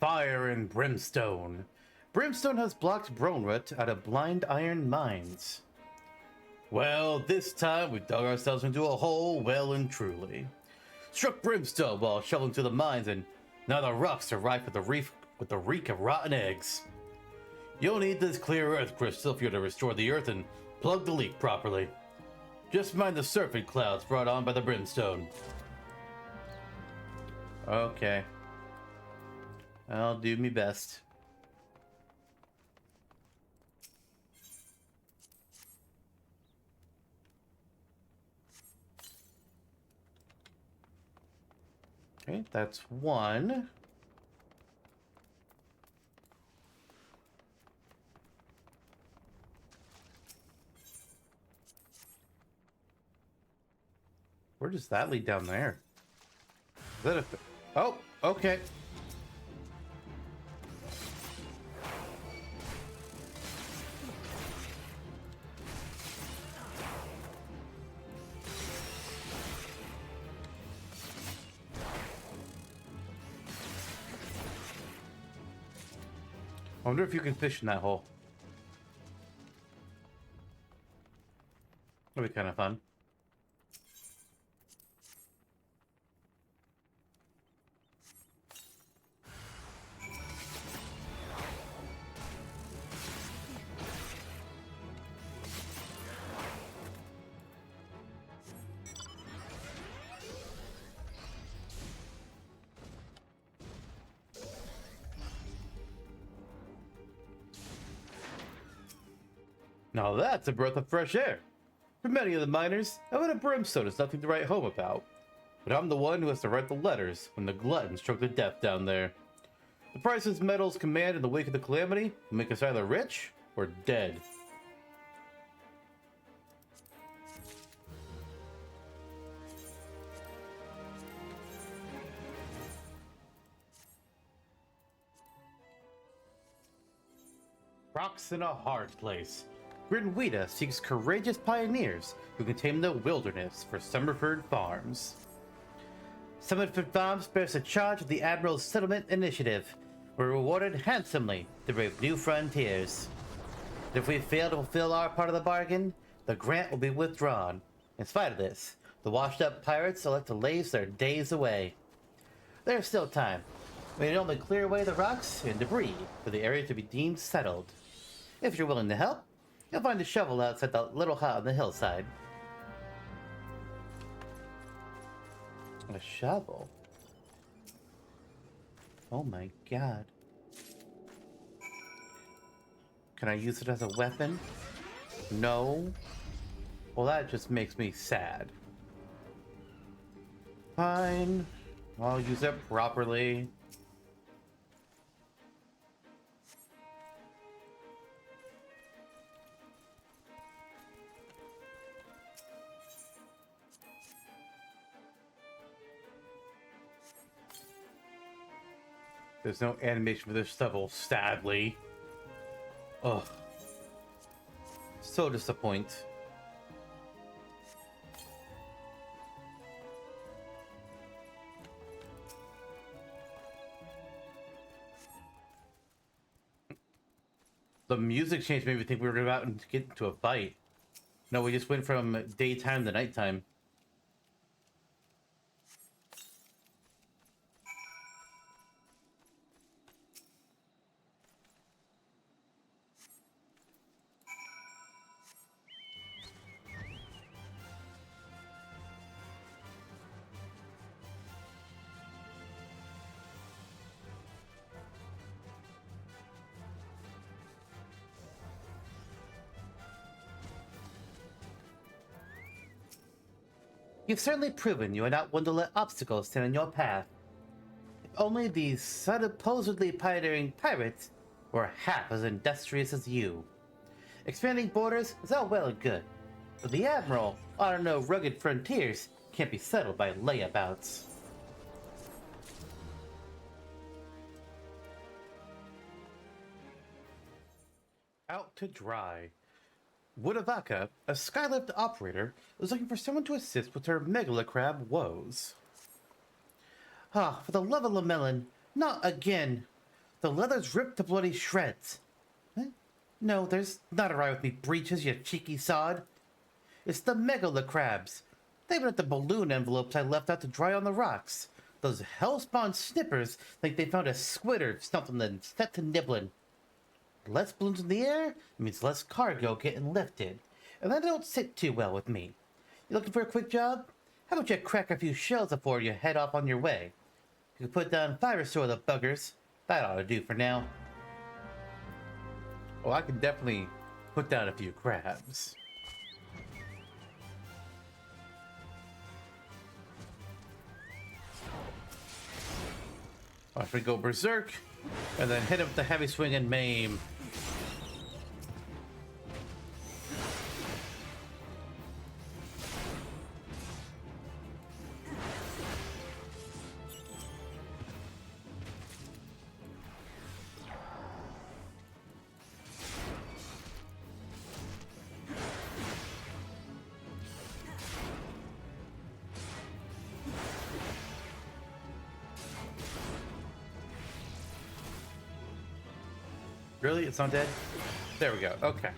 Fire and brimstone. Brimstone has blocked Bronrut out of blind iron mines. Well, this time we dug ourselves into a hole well and truly. Struck brimstone while shoveling through the mines, and now the rocks are rife with the reek of rotten eggs. You'll need this clear earth crystal if you're to restore the earth and plug the leak properly. Just mind the surfing clouds brought on by the brimstone. Okay. I'll do me best. Okay, that's one. Where does that lead down there? Is that a... Oh, okay. I wonder if you can fish in that hole. That'd be kind of fun. Now that's a breath of fresh air. For many of the miners, having a brimstone is nothing to write home about. But I'm the one who has to write the letters when the gluttons choke to death down there. The prices metals command in the wake of the calamity will make us either rich or dead. Rocks in a hard place. Grinwita seeks courageous pioneers who can tame the wilderness for Summerford Farms. Summerford Farms bears a charge of the Admiral's Settlement Initiative. We're rewarded handsomely to brave new frontiers. If we fail to fulfill our part of the bargain, the grant will be withdrawn. In spite of this, the washed-up pirates elect to laze their days away. There's still time. We need only clear away the rocks and debris for the area to be deemed settled. If you're willing to help, you'll find a shovel outside the little hut on the hillside. A shovel? Oh my god. Can I use it as a weapon? No. Well, that just makes me sad. Fine. I'll use it properly. There's no animation for this level, sadly. Ugh. So disappointed. The music change made me think we were about to get into a fight. No, we just went from daytime to nighttime. You've certainly proven you are not one to let obstacles stand in your path. If only these supposedly pioneering pirates were half as industrious as you. Expanding borders is all well and good, but the Admiral ought to know rugged frontiers can't be settled by layabouts. Out to dry. Woodavaka, a skylift operator, was looking for someone to assist with her megalocrab woes. Ah, for the love of Lamellan, not again! The leather's ripped to bloody shreds. Huh? No, there's not a right with me breeches, you cheeky sod. It's the megala crabs. They've been at the balloon envelopes I left out to dry on the rocks. Those hellspawn snippers think they found a squid or something and set to nibbling. Less balloons in the air means less cargo getting lifted, and that don't sit too well with me. You looking for a quick job? How about you crack a few shells before you head off on your way? You can put down 5 or so of the buggers. That ought to do for now. Oh, I can definitely put down a few crabs. Off we go berserk, and then hit him with the heavy swing and maim. Really? It's not dead? There we go. Okay.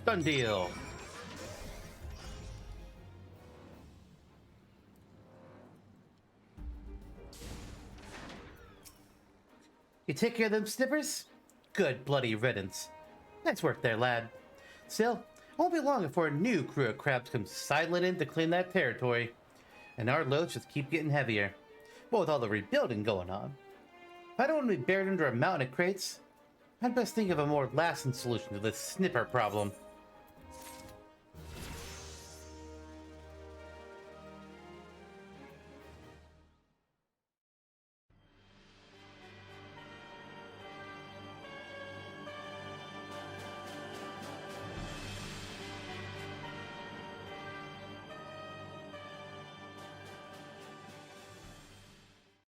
Done deal. You take care of them snippers? Good bloody riddance. Nice work there, lad. Still, it won't be long before a new crew of crabs comes sidling in to claim that territory. And our loads just keep getting heavier. What with all the rebuilding going on. If I don't want to be buried under a mountain of crates, I'd best think of a more lasting solution to this snipper problem.